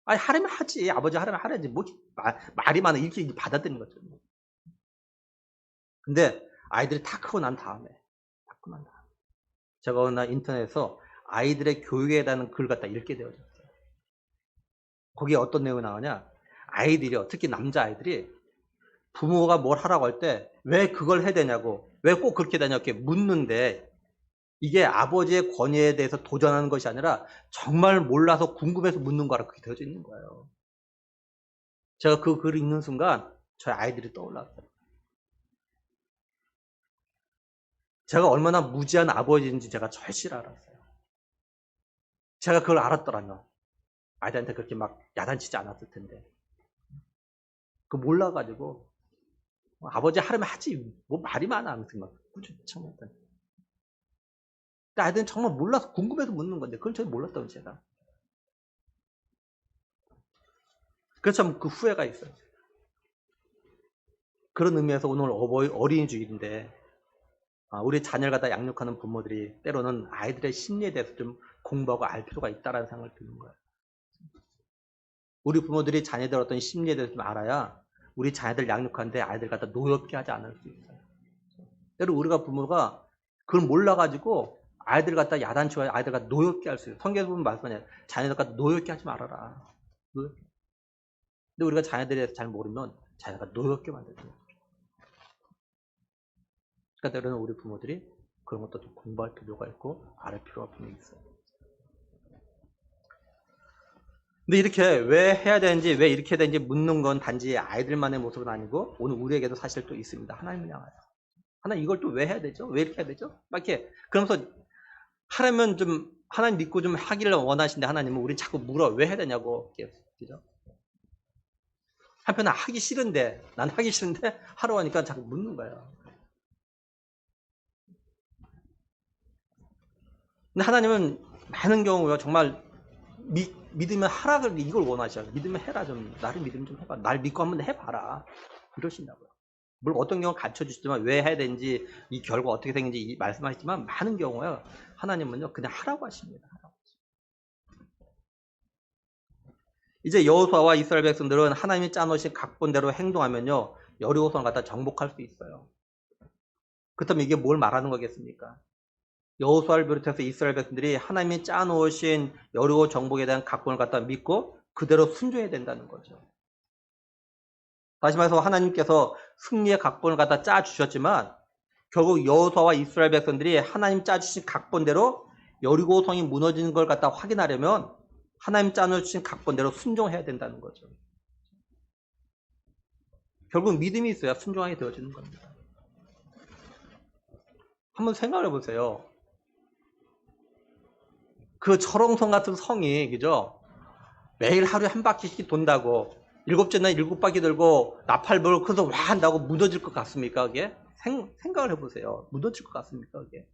Speaker 1: 아니 하려면 하지, 아버지 하려면 하려지, 뭐 말이 많아 이렇게 받아들이는 거죠. 근데 아이들이 다 크고 난 다음에 제가 어느 날 인터넷에서 아이들의 교육에 대한 글 갖다 읽게 되어졌어요. 거기에 어떤 내용이 나오냐, 아이들이요, 특히 남자아이들이 부모가 뭘 하라고 할 때 왜 그걸 해야 되냐고, 왜 꼭 그렇게 되냐고 이렇게 묻는데 이게 아버지의 권위에 대해서 도전하는 것이 아니라 정말 몰라서 궁금해서 묻는 거라 그렇게 되어져 있는 거예요. 제가 그 글을 읽는 순간 저희 아이들이 떠올랐어요. 제가 얼마나 무지한 아버지인지 제가 절실 알았어요. 제가 그걸 알았더라면 아이들한테 그렇게 막 야단치지 않았을 텐데. 그 몰라가지고 아버지 하려면 하지 뭐 말이 많아 하면서 막 꾸준히. 아이들은 정말 몰라서 궁금해서 묻는 건데 그걸 전혀 몰랐다고 제가. 그래서 그 후회가 있어요. 그런 의미에서 오늘 어린이 주일인데 우리 자녀를 갖다 양육하는 부모들이 때로는 아이들의 심리에 대해서 좀 공부하고 알 필요가 있다는 생각을 드는 거예요. 우리 부모들이 자녀들 어떤 심리에 대해서 좀 알아야 우리 자녀들 양육하는데 아이들 갖다 노엽게 하지 않을 수 있어요. 때로 우리가 부모가 그걸 몰라가지고 아이들 갖다 야단치고 아이들 갖다 노엽게 할 수 있어요. 성경에 보면 말씀하냐, 자녀들 갖다 노엽게 하지 말아라. 근데 우리가 자녀들에 대해서 잘 모르면 자녀가 노엽게 만들어요. 그러니까 때로는 우리 부모들이 그런 것도 좀 공부할 필요가 있고 알을 필요가 분명히 있어요. 근데 이렇게 왜 해야 되는지, 왜 이렇게 해야 되는지 묻는 건 단지 아이들만의 모습은 아니고 오늘 우리에게도 사실 또 있습니다. 하나님을 향하여. 하나님 이걸 또 왜 해야 되죠? 왜 이렇게 해야 되죠? 막 이렇게 그러면서 하려면 좀 하나님 믿고 좀 하기를 원하신데 하나님은 우리 자꾸 물어 왜 해야 되냐고. 그죠? 한편은 하기 싫은데 난 하기 싫은데 하러 하니까 자꾸 묻는 거예요. 근데 하나님은 많은 경우요 정말 믿으면 하라 이걸 원하셔요. 믿으면 해라 좀, 나를 믿으면 좀 해봐. 날 믿고 한번 해봐라. 이러신다고요. 물론 어떤 경우 가르쳐 주시지만 왜 해야 되는지 이 결과 어떻게 되는지 말씀하시지만 많은 경우요 하나님은요 그냥 하라고 하십니다. 이제 여호수아와 이스라엘 백성들은 하나님이 짜놓으신 각본대로 행동하면요 여리고성을 갖다 정복할 수 있어요. 그렇다면 이게 뭘 말하는 거겠습니까? 여호수아를 비롯해서 이스라엘 백성들이 하나님이 짜놓으신 여리고 정복에 대한 각본을 갖다 믿고 그대로 순종해야 된다는 거죠. 다시 말해서 하나님께서 승리의 각본을 갖다 짜 주셨지만 결국 여호수아와 이스라엘 백성들이 하나님 짜 주신 각본대로 여리고성이 무너지는 걸 갖다 확인하려면 하나님 짜 주신 각본대로 순종해야 된다는 거죠. 결국 믿음이 있어야 순종하게 되어지는 겁니다. 한번 생각해 보세요. 그 철옹성 같은 성이, 그죠? 매일 하루에 한 바퀴씩 돈다고, 7째 7바퀴 들고, 나팔불 커서 와 한다고 무너질 것 같습니까, 그게? 생각을 해보세요. 무너질 것 같습니까, 그게?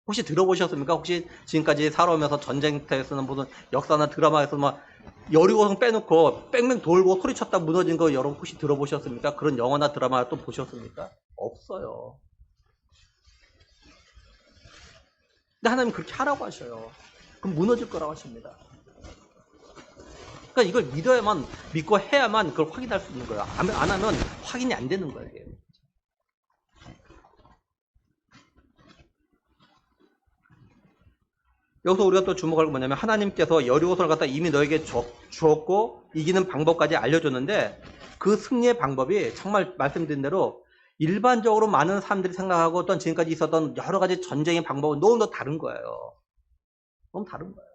Speaker 1: 혹시 들어보셨습니까? 혹시 지금까지 살아오면서 전쟁터에서는 무슨 역사나 드라마에서 막 여리고성 빼놓고 뺑뺑 돌고 소리쳤다 무너진 거 여러분 혹시 들어보셨습니까? 그런 영화나 드라마 또 보셨습니까? 없어요. 근데 하나님 그렇게 하라고 하셔요. 그럼 무너질 거라고 하십니다. 그러니까 이걸 믿어야만, 믿고 해야만 그걸 확인할 수 있는 거예요. 안 하면 확인이 안 되는 거예요. 이게. 여기서 우리가 또 주목할 건 뭐냐면 하나님께서 여리고성을 갖다 이미 너에게 주었고 이기는 방법까지 알려줬는데 그 승리의 방법이 정말 말씀드린 대로 일반적으로 많은 사람들이 생각하고 어떤 지금까지 있었던 여러 가지 전쟁의 방법은 너무 다른 거예요. 너무 다른 거예요.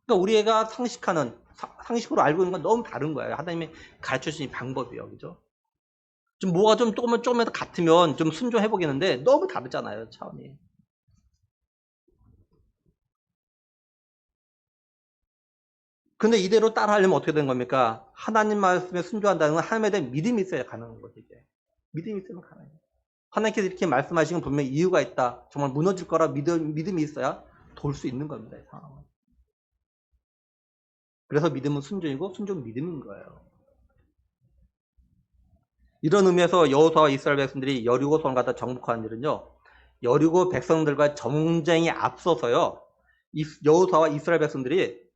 Speaker 1: 그러니까 우리가 상식으로 알고 있는 건 너무 다른 거예요. 하나님이 가르쳐 주신 방법이요. 그죠? 좀 뭐가 좀 조금이라도 같으면 좀 순종해 보겠는데 너무 다르잖아요. 차원이. 근데 이대로 따라 하려면 어떻게 되는 겁니까? 하나님 말씀에 순종한다는 건 하나님에 대한 믿음이 있어야 가능한 거죠. 이게. 믿음이 있으면 가능해요. 하나님께서 이렇게 말씀하시는 분명히 이유가 있다. 정말 무너질 거라 믿음이 있어야 돌 수 있는 겁니다. 이 상황은. 그래서 믿음은 순종이고 순종은 믿음인 거예요. 이런 의미에서 여호수아와 이스라엘 백성들이 여리고성을 갖다 정복하는 일은요. 여리고 백성들과 전쟁이 앞서서요. 여호수아와 이스라엘 백성들이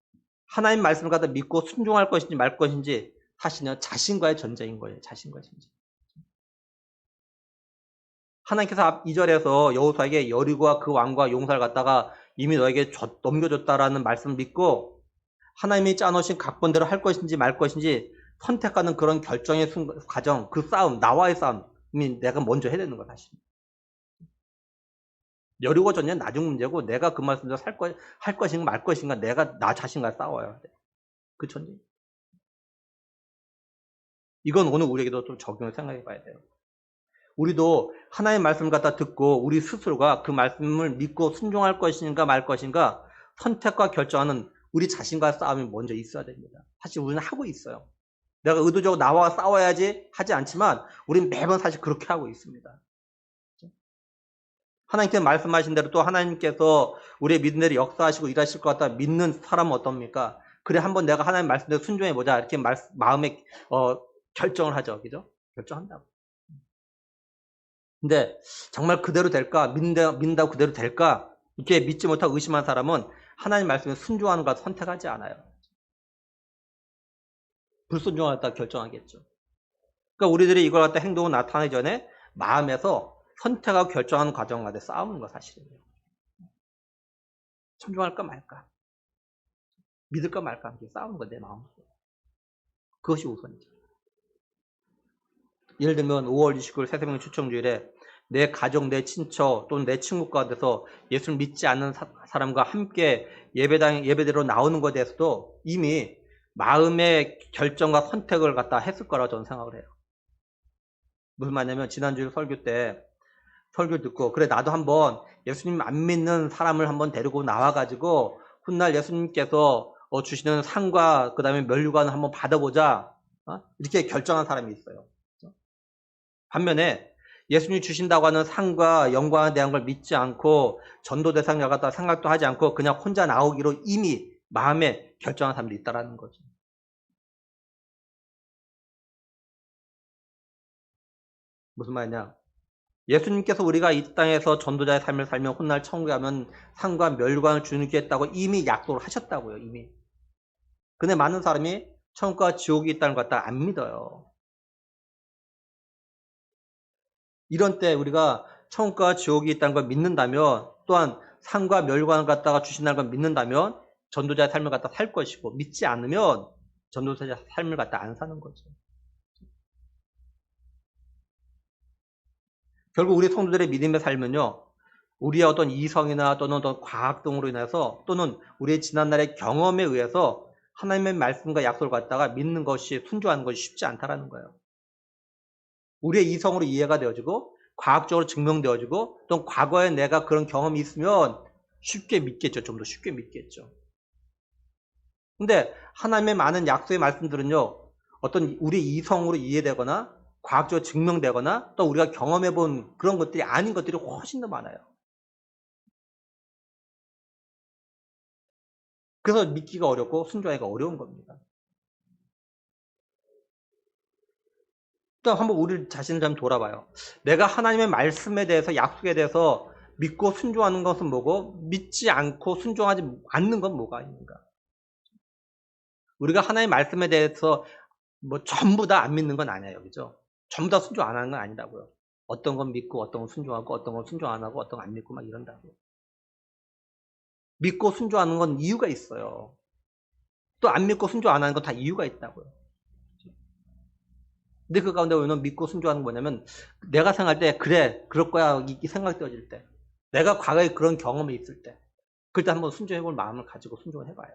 Speaker 1: 하나님 말씀을 갖다 믿고 순종할 것인지 말 것인지 사실은 자신과의 전쟁인 거예요. 자신과의 전쟁. 하나님께서 앞 2절에서 여호수아에게 여리고와 그 왕과 용사를 갖다가 이미 너에게 넘겨줬다라는 말씀을 믿고 하나님이 짜놓으신 각본대로 할 것인지 말 것인지 선택하는 그런 결정의 과정, 그 싸움, 나와의 싸움이 내가 먼저 해야 되는 거야, 사실. 여리고 전쟁은 나중 문제고 내가 그 말씀대로 할 것인가 말 것인가 내가 나 자신과 싸워야 돼. 그 전쟁. 이건 오늘 우리에게도 좀 적용을 생각해 봐야 돼요. 우리도 하나님의 말씀을 갖다 듣고 우리 스스로가 그 말씀을 믿고 순종할 것인가 말 것인가 선택과 결정하는 우리 자신과의 싸움이 먼저 있어야 됩니다. 사실 우리는 하고 있어요. 내가 의도적으로 나와 싸워야지 하지 않지만 우리는 매번 사실 그렇게 하고 있습니다. 하나님께서 말씀하신 대로 또 하나님께서 우리의 믿음대로 역사하시고 일하실 것 같다 믿는 사람은 어떻습니까? 그래 한번 내가 하나님 말씀대로 순종해보자 이렇게 마음에 결정을 하죠. 그죠? 결정한다고. 근데 정말 그대로 될까? 믿는다고 그대로 될까? 이렇게 믿지 못하고 의심한 사람은 하나님 말씀에 순종하는 것 선택하지 않아요. 불순종하다 결정하겠죠. 그러니까 우리들이 이걸 갖다 행동으로 나타나기 전에 마음에서 선택하고 결정하는 과정 가운데 싸우는 거 사실이에요. 순종할까 말까? 믿을까 말까? 이렇게 싸우는 거 내 마음속에. 그것이 우선이죠. 예를 들면 5월 29일 새새벽 추첨주일에 내 가족, 내 친척 또는 내 친구 가운데서 예수를 믿지 않는 사람과 함께 예배대로 나오는 것에 대해서도 이미 마음의 결정과 선택을 갖다 했을 거라고 저는 생각을 해요. 무슨 말이냐면 지난주에 설교 때 설교 듣고 그래 나도 한번 예수님 안 믿는 사람을 한번 데리고 나와가지고 훗날 예수님께서 주시는 상과 그 다음에 면류관을 한번 받아보자 이렇게 결정한 사람이 있어요. 반면에 예수님이 주신다고 하는 상과 영광에 대한 걸 믿지 않고 전도 대상자 갖다 생각도 하지 않고 그냥 혼자 나오기로 이미 마음에 결정한 사람들이 있다라는 거죠. 무슨 말이냐? 예수님께서 우리가 이 땅에서 전도자의 삶을 살면 훗날 천국에 가면 상과 멸관을 주겠다고 이미 약속을 하셨다고요. 이미. 근데 많은 사람이 천국과 지옥이 있다는 것 갖다 안 믿어요. 이런 때 우리가 천국과 지옥이 있다는 걸 믿는다면 또한 상과 멸관을 갖다가 주신다는 걸 믿는다면 전도자의 삶을 갖다 살 것이고, 믿지 않으면 전도자의 삶을 갖다 안 사는 거죠. 결국 우리 성도들의 믿음의 삶은요, 우리의 어떤 이성이나 또는 어떤 과학 등으로 인해서 또는 우리의 지난날의 경험에 의해서 하나님의 말씀과 약속을 갖다가 믿는 것이, 순종하는 것이 쉽지 않다라는 거예요. 우리의 이성으로 이해가 되어지고 과학적으로 증명되어지고 또 과거에 내가 그런 경험이 있으면 쉽게 믿겠죠. 좀 더 쉽게 믿겠죠. 근데 하나님의 많은 약속의 말씀들은요, 어떤 우리 이성으로 이해되거나 과학적으로 증명되거나 또 우리가 경험해 본 그런 것들이 아닌 것들이 훨씬 더 많아요. 그래서 믿기가 어렵고 순종하기가 어려운 겁니다. 또 한번 우리 자신을 좀 돌아봐요. 내가 하나님의 말씀에 대해서, 약속에 대해서 믿고 순종하는 것은 뭐고, 믿지 않고 순종하지 않는 건 뭐가 있는가? 우리가 하나님의 말씀에 대해서 뭐 전부 다 안 믿는 건 아니에요. 그죠? 전부 다 순종 안 하는 건 아니라고요. 어떤 건 믿고 어떤 건 순종하고 어떤 건 순종 안 하고 어떤 건 안 믿고 막 이런다고요. 믿고 순종하는 건 이유가 있어요. 또 안 믿고 순종 안 하는 건 다 이유가 있다고요. 근데 그 가운데 우리는 믿고 순종하는 게 뭐냐면, 내가 생각할 때 그래 그럴 거야 이 생각이 떠질 때, 내가 과거에 그런 경험이 있을 때, 그때 한번 순종해볼 마음을 가지고 순종을 해봐요.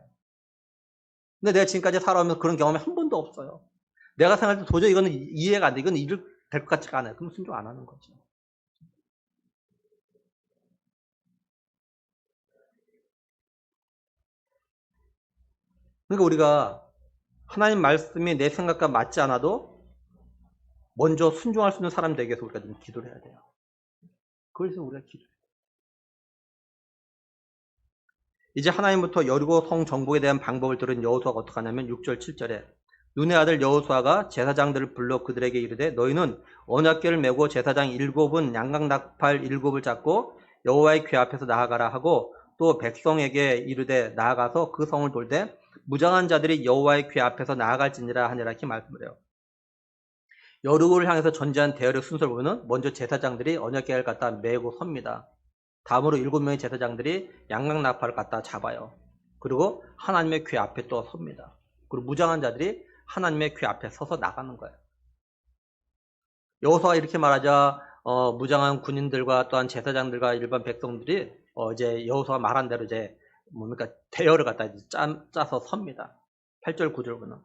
Speaker 1: 근데 내가 지금까지 살아오면서 그런 경험이 한 번도 없어요. 내가 생각할 때 도저히 이거는 이해가 안 돼, 이건 될 것 같지가 않아요. 그럼 순종 안 하는 거죠. 그러니까 우리가 하나님 말씀이 내 생각과 맞지 않아도 먼저 순종할 수 있는 사람 되기 위해서 우리가 좀 기도를 해야 돼요. 그래서 우리가 기도해요. 이제 하나님부터 여리고 성 정복에 대한 방법을 들은 여호수아가 어떻게 하냐면 6절 7절에 눈의 아들 여호수아가 제사장들을 불러 그들에게 이르되 너희는 언약궤를 메고 제사장 7은 양각나팔 7을 잡고 여호와의 궤 앞에서 나아가라 하고, 또 백성에게 이르되 나아가서 그 성을 돌되 무장한 자들이 여호와의 궤 앞에서 나아갈지니라 하니라 이렇게 말씀을 해요. 여리고를 향해서 전제한 대열의 순서를 보면 먼저 제사장들이 언약궤를 갖다 메고 섭니다. 다음으로 7명의 제사장들이 양각나팔을 갖다 잡아요. 그리고 하나님의 궤 앞에 또 섭니다. 그리고 무장한 자들이 하나님의 궤 앞에 서서 나가는 거예요. 여호수아가 이렇게 말하자 무장한 군인들과 또한 제사장들과 일반 백성들이 이제 여호수아가 말한 대로 이제 뭡니까 대열을 갖다 이제 짜서 섭니다. 8절 9절 보면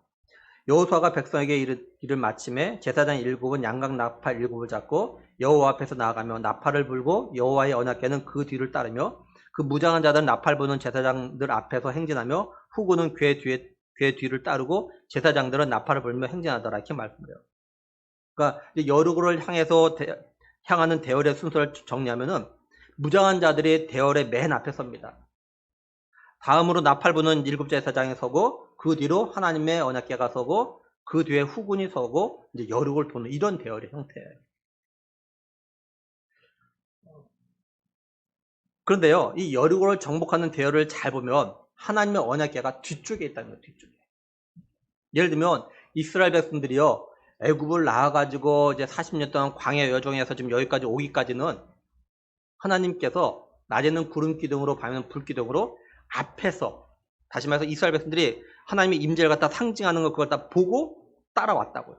Speaker 1: 여호수아가 백성에게 이를 마침에 제사장 7은 양각나팔 7을 잡고 여호와 앞에서 나아가며 나팔을 불고 여호와의 언약궤는 그 뒤를 따르며 그 무장한 자들은 나팔 부는 제사장들 앞에서 행진하며 후군은 궤 뒤를 따르고 제사장들은 나팔을 불며 행진하더라 이렇게 말씀해요. 그러니까 여리고를 향해서 향하는 대열의 순서를 정리하면은 무장한 자들이 대열의 맨 앞에 섭니다. 다음으로 나팔 부는 7 제사장이 서고 그 뒤로 하나님의 언약궤가 서고 그 뒤에 후군이 서고 이제 여리고를 도는 이런 대열의 형태예요. 그런데요, 이 여리고를 정복하는 대열을 잘 보면 하나님의 언약궤가 뒤쪽에 있다는 거예요. 뒤쪽에. 예를 들면 이스라엘 백성들이요, 애굽을 나와가지고 이제 40년 동안 광야 여정에서 지금 여기까지 오기까지는 하나님께서 낮에는 구름 기둥으로 밤에는 불 기둥으로 앞에서, 다시 말해서 이스라엘 백성들이 하나님의 임재를 갖다 상징하는 걸 그걸 다 보고 따라왔다고요.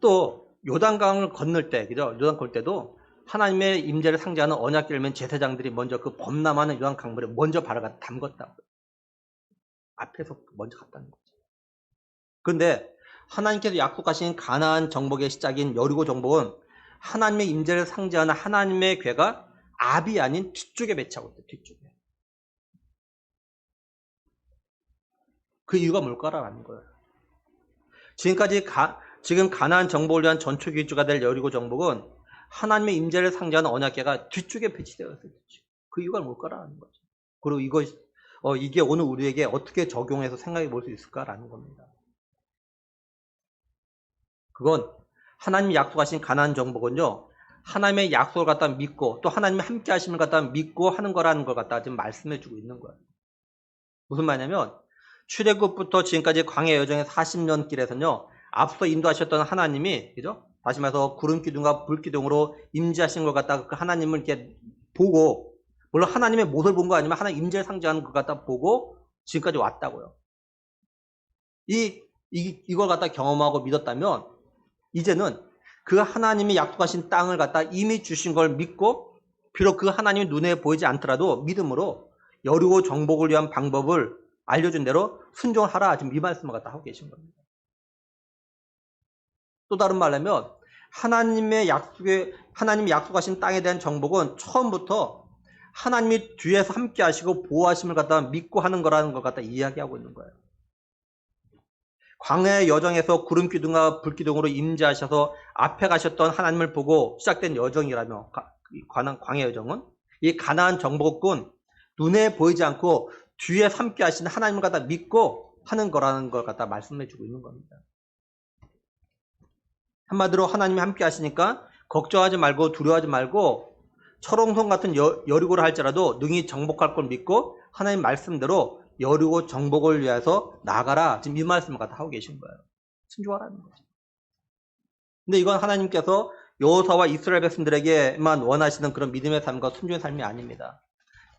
Speaker 1: 또 요단강을 건널 때, 그죠? 요단 건널 때도 하나님의 임재를 상징하는 언약궤를 맨 제사장들이 먼저 그 범람하는 요단 강물에 먼저 발을 갖다 담궜다고요. 앞에서 먼저 갔다는 거죠. 그런데 하나님께서 약속하신 가나안 정복의 시작인 여리고 정복은 하나님의 임재를 상징하는 하나님의 궤가 앞이 아닌 뒤쪽에 배치하고 있어요. 뒤쪽에. 그 이유가 뭘까라는 거예요. 지금 가나안 정복을 위한 전초 기주가 될 여리고 정복은 하나님의 임재를 상징하는 언약궤가 뒤쪽에 배치되어 있어요. 그 이유가 뭘까라는 거죠. 그리고 이게 오늘 우리에게 어떻게 적용해서 생각해 볼 수 있을까라는 겁니다. 그건 하나님이 약속하신 가나안 정복은요, 하나님의 약속을 갖다 믿고 또 하나님이 함께 하심을 갖다 믿고 하는 거라는 걸 갖다 지금 말씀해 주고 있는 거예요. 무슨 말이냐면 출애굽부터 지금까지 광야 여정의 40년 길에서는요, 앞서 인도하셨던 하나님이, 그죠? 다시 말해서 구름 기둥과 불 기둥으로 임재하신 걸 갖다가 그 하나님을 이렇게 보고, 물론 하나님의 모습을 본 거 아니면 하나님 임재를 상징하는 것 갖다 보고 지금까지 왔다고요. 이걸 갖다 경험하고 믿었다면 이제는 그 하나님이 약속하신 땅을 갖다 이미 주신 걸 믿고, 비록 그 하나님이 눈에 보이지 않더라도 믿음으로 여리고 정복을 위한 방법을 알려준 대로 순종하라. 지금 이 말씀을 갖다 하고 계신 겁니다. 또 다른 말로 하면 하나님이 약속하신 땅에 대한 정복은 처음부터 하나님이 뒤에서 함께 하시고 보호하심을 갖다 믿고 하는 거라는 걸 갖다 이야기하고 있는 거예요. 광야의 여정에서 구름 기둥과 불 기둥으로 임재하셔서 앞에 가셨던 하나님을 보고 시작된 여정이라며, 광야 여정은 이 가나안 정복은 눈에 보이지 않고 뒤에 함께 하신 하나님을 갖다 믿고 하는 거라는 걸 갖다 말씀해 주고 있는 겁니다. 한마디로 하나님이 함께 하시니까 걱정하지 말고 두려워하지 말고 철옹성 같은 여리고를 할지라도 능히 정복할 걸 믿고 하나님 말씀대로 여리고 정복을 위해서 나가라. 지금 이 말씀을 갖다 하고 계신 거예요. 순종하라는 거죠. 근데 이건 하나님께서 여호수아와 이스라엘 백성들에게만 원하시는 그런 믿음의 삶과 순종의 삶이 아닙니다.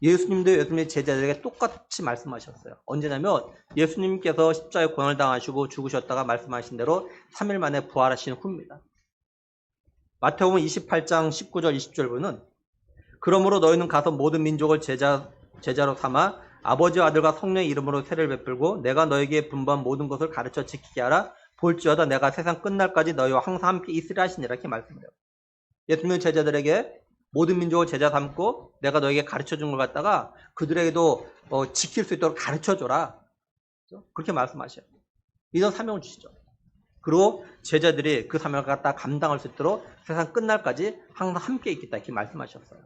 Speaker 1: 예수님도 예수님의 제자들에게 똑같이 말씀하셨어요. 언제냐면 예수님께서 십자가에 고난을 당하시고 죽으셨다가 말씀하신 대로 3일 만에 부활하신 후입니다. 마태복음 28장 19절 20절 보면 그러므로 너희는 가서 모든 민족을 제자로 삼아 아버지와 아들과 성령의 이름으로 세례를 베풀고 내가 너에게 분부한 모든 것을 가르쳐 지키게 하라. 볼지어다 내가 세상 끝날까지 너희와 항상 함께 있으리라 하시니라. 이렇게 말씀을 해요. 예수님의 제자들에게 모든 민족을 제자 삼고 내가 너에게 가르쳐 준 걸 갖다가 그들에게도 지킬 수 있도록 가르쳐 줘라. 그렇게 말씀하셔요. 이런 사명을 주시죠. 그리고 제자들이 그 사명을 갖다 감당할 수 있도록 세상 끝날까지 항상 함께 있겠다. 이렇게 말씀하셨어요.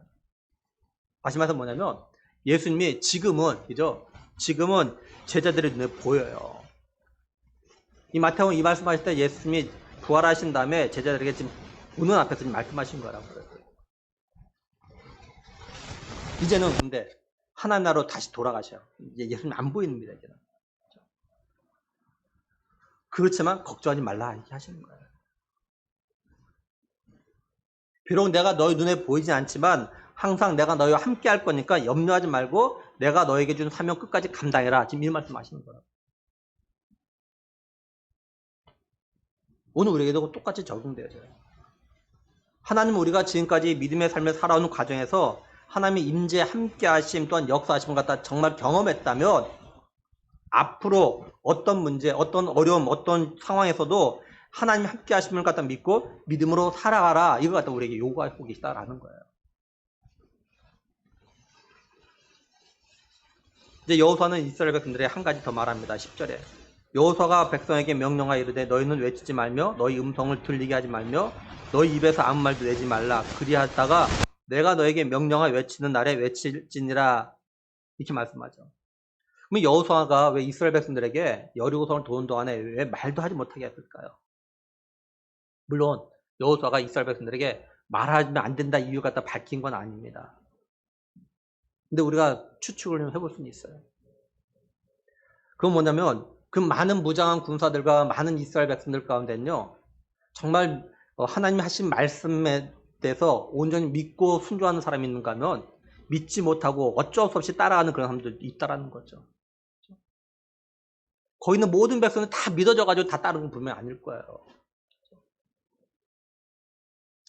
Speaker 1: 다시 말해서 뭐냐면 예수님이 지금은 제자들의 눈에 보여요. 이 마태복음 이 말씀하실 때 예수님이 부활하신 다음에 제자들에게 지금 보는 앞에서 지금 말씀하신 거라고 그래요. 이제는 근데 하나님 나라로 다시 돌아가셔요. 이제 예수님 안 보입니다. 이제는. 그렇지만 걱정하지 말라 이렇게 하시는 거예요. 비록 내가 너희 눈에 보이진 않지만 항상 내가 너희와 함께 할 거니까 염려하지 말고 내가 너에게 준 사명 끝까지 감당해라. 지금 이 말씀 하시는 거예요. 오늘 우리에게도 똑같이 적용되어져요. 하나님은 우리가 지금까지 믿음의 삶을 살아오는 과정에서 하나님의 임재 함께 하심 또한 역사하심을 갖다 정말 경험했다면 앞으로 어떤 문제, 어떤 어려움, 어떤 상황에서도 하나님 함께 하심을 갖다 믿고 믿음으로 살아가라. 이걸 갖다 우리에게 요구하고 계시다라는 거예요. 이제 여호수아는 이스라엘 백성들에게 한 가지 더 말합니다. 10절에 여호수아가 백성에게 명령하여 이르되 너희는 외치지 말며 너희 음성을 들리게 하지 말며 너희 입에서 아무 말도 내지 말라. 그리하다가 내가 너에게 명령하여 외치는 날에 외칠지니라. 이렇게 말씀하죠. 그럼 여호수아가 왜 이스라엘 백성들에게 여리고성을 도는 동안에 왜 말도 하지 못하게 했을까요? 물론 여호수아가 이스라엘 백성들에게 말하면 안 된다 이유 갖다 밝힌 건 아닙니다. 근데 우리가 추측을 해볼 수는 있어요. 그건 뭐냐면 그 많은 무장한 군사들과 많은 이스라엘 백성들 가운데는요, 정말 하나님이 하신 말씀에 대해서 온전히 믿고 순종하는 사람이 있는가 하면 믿지 못하고 어쩔 수 없이 따라가는 그런 사람들이 있다라는 거죠. 거기 있는 모든 백성은 다 믿어져가지고 다 따르는 건 분명히 아닐 거예요.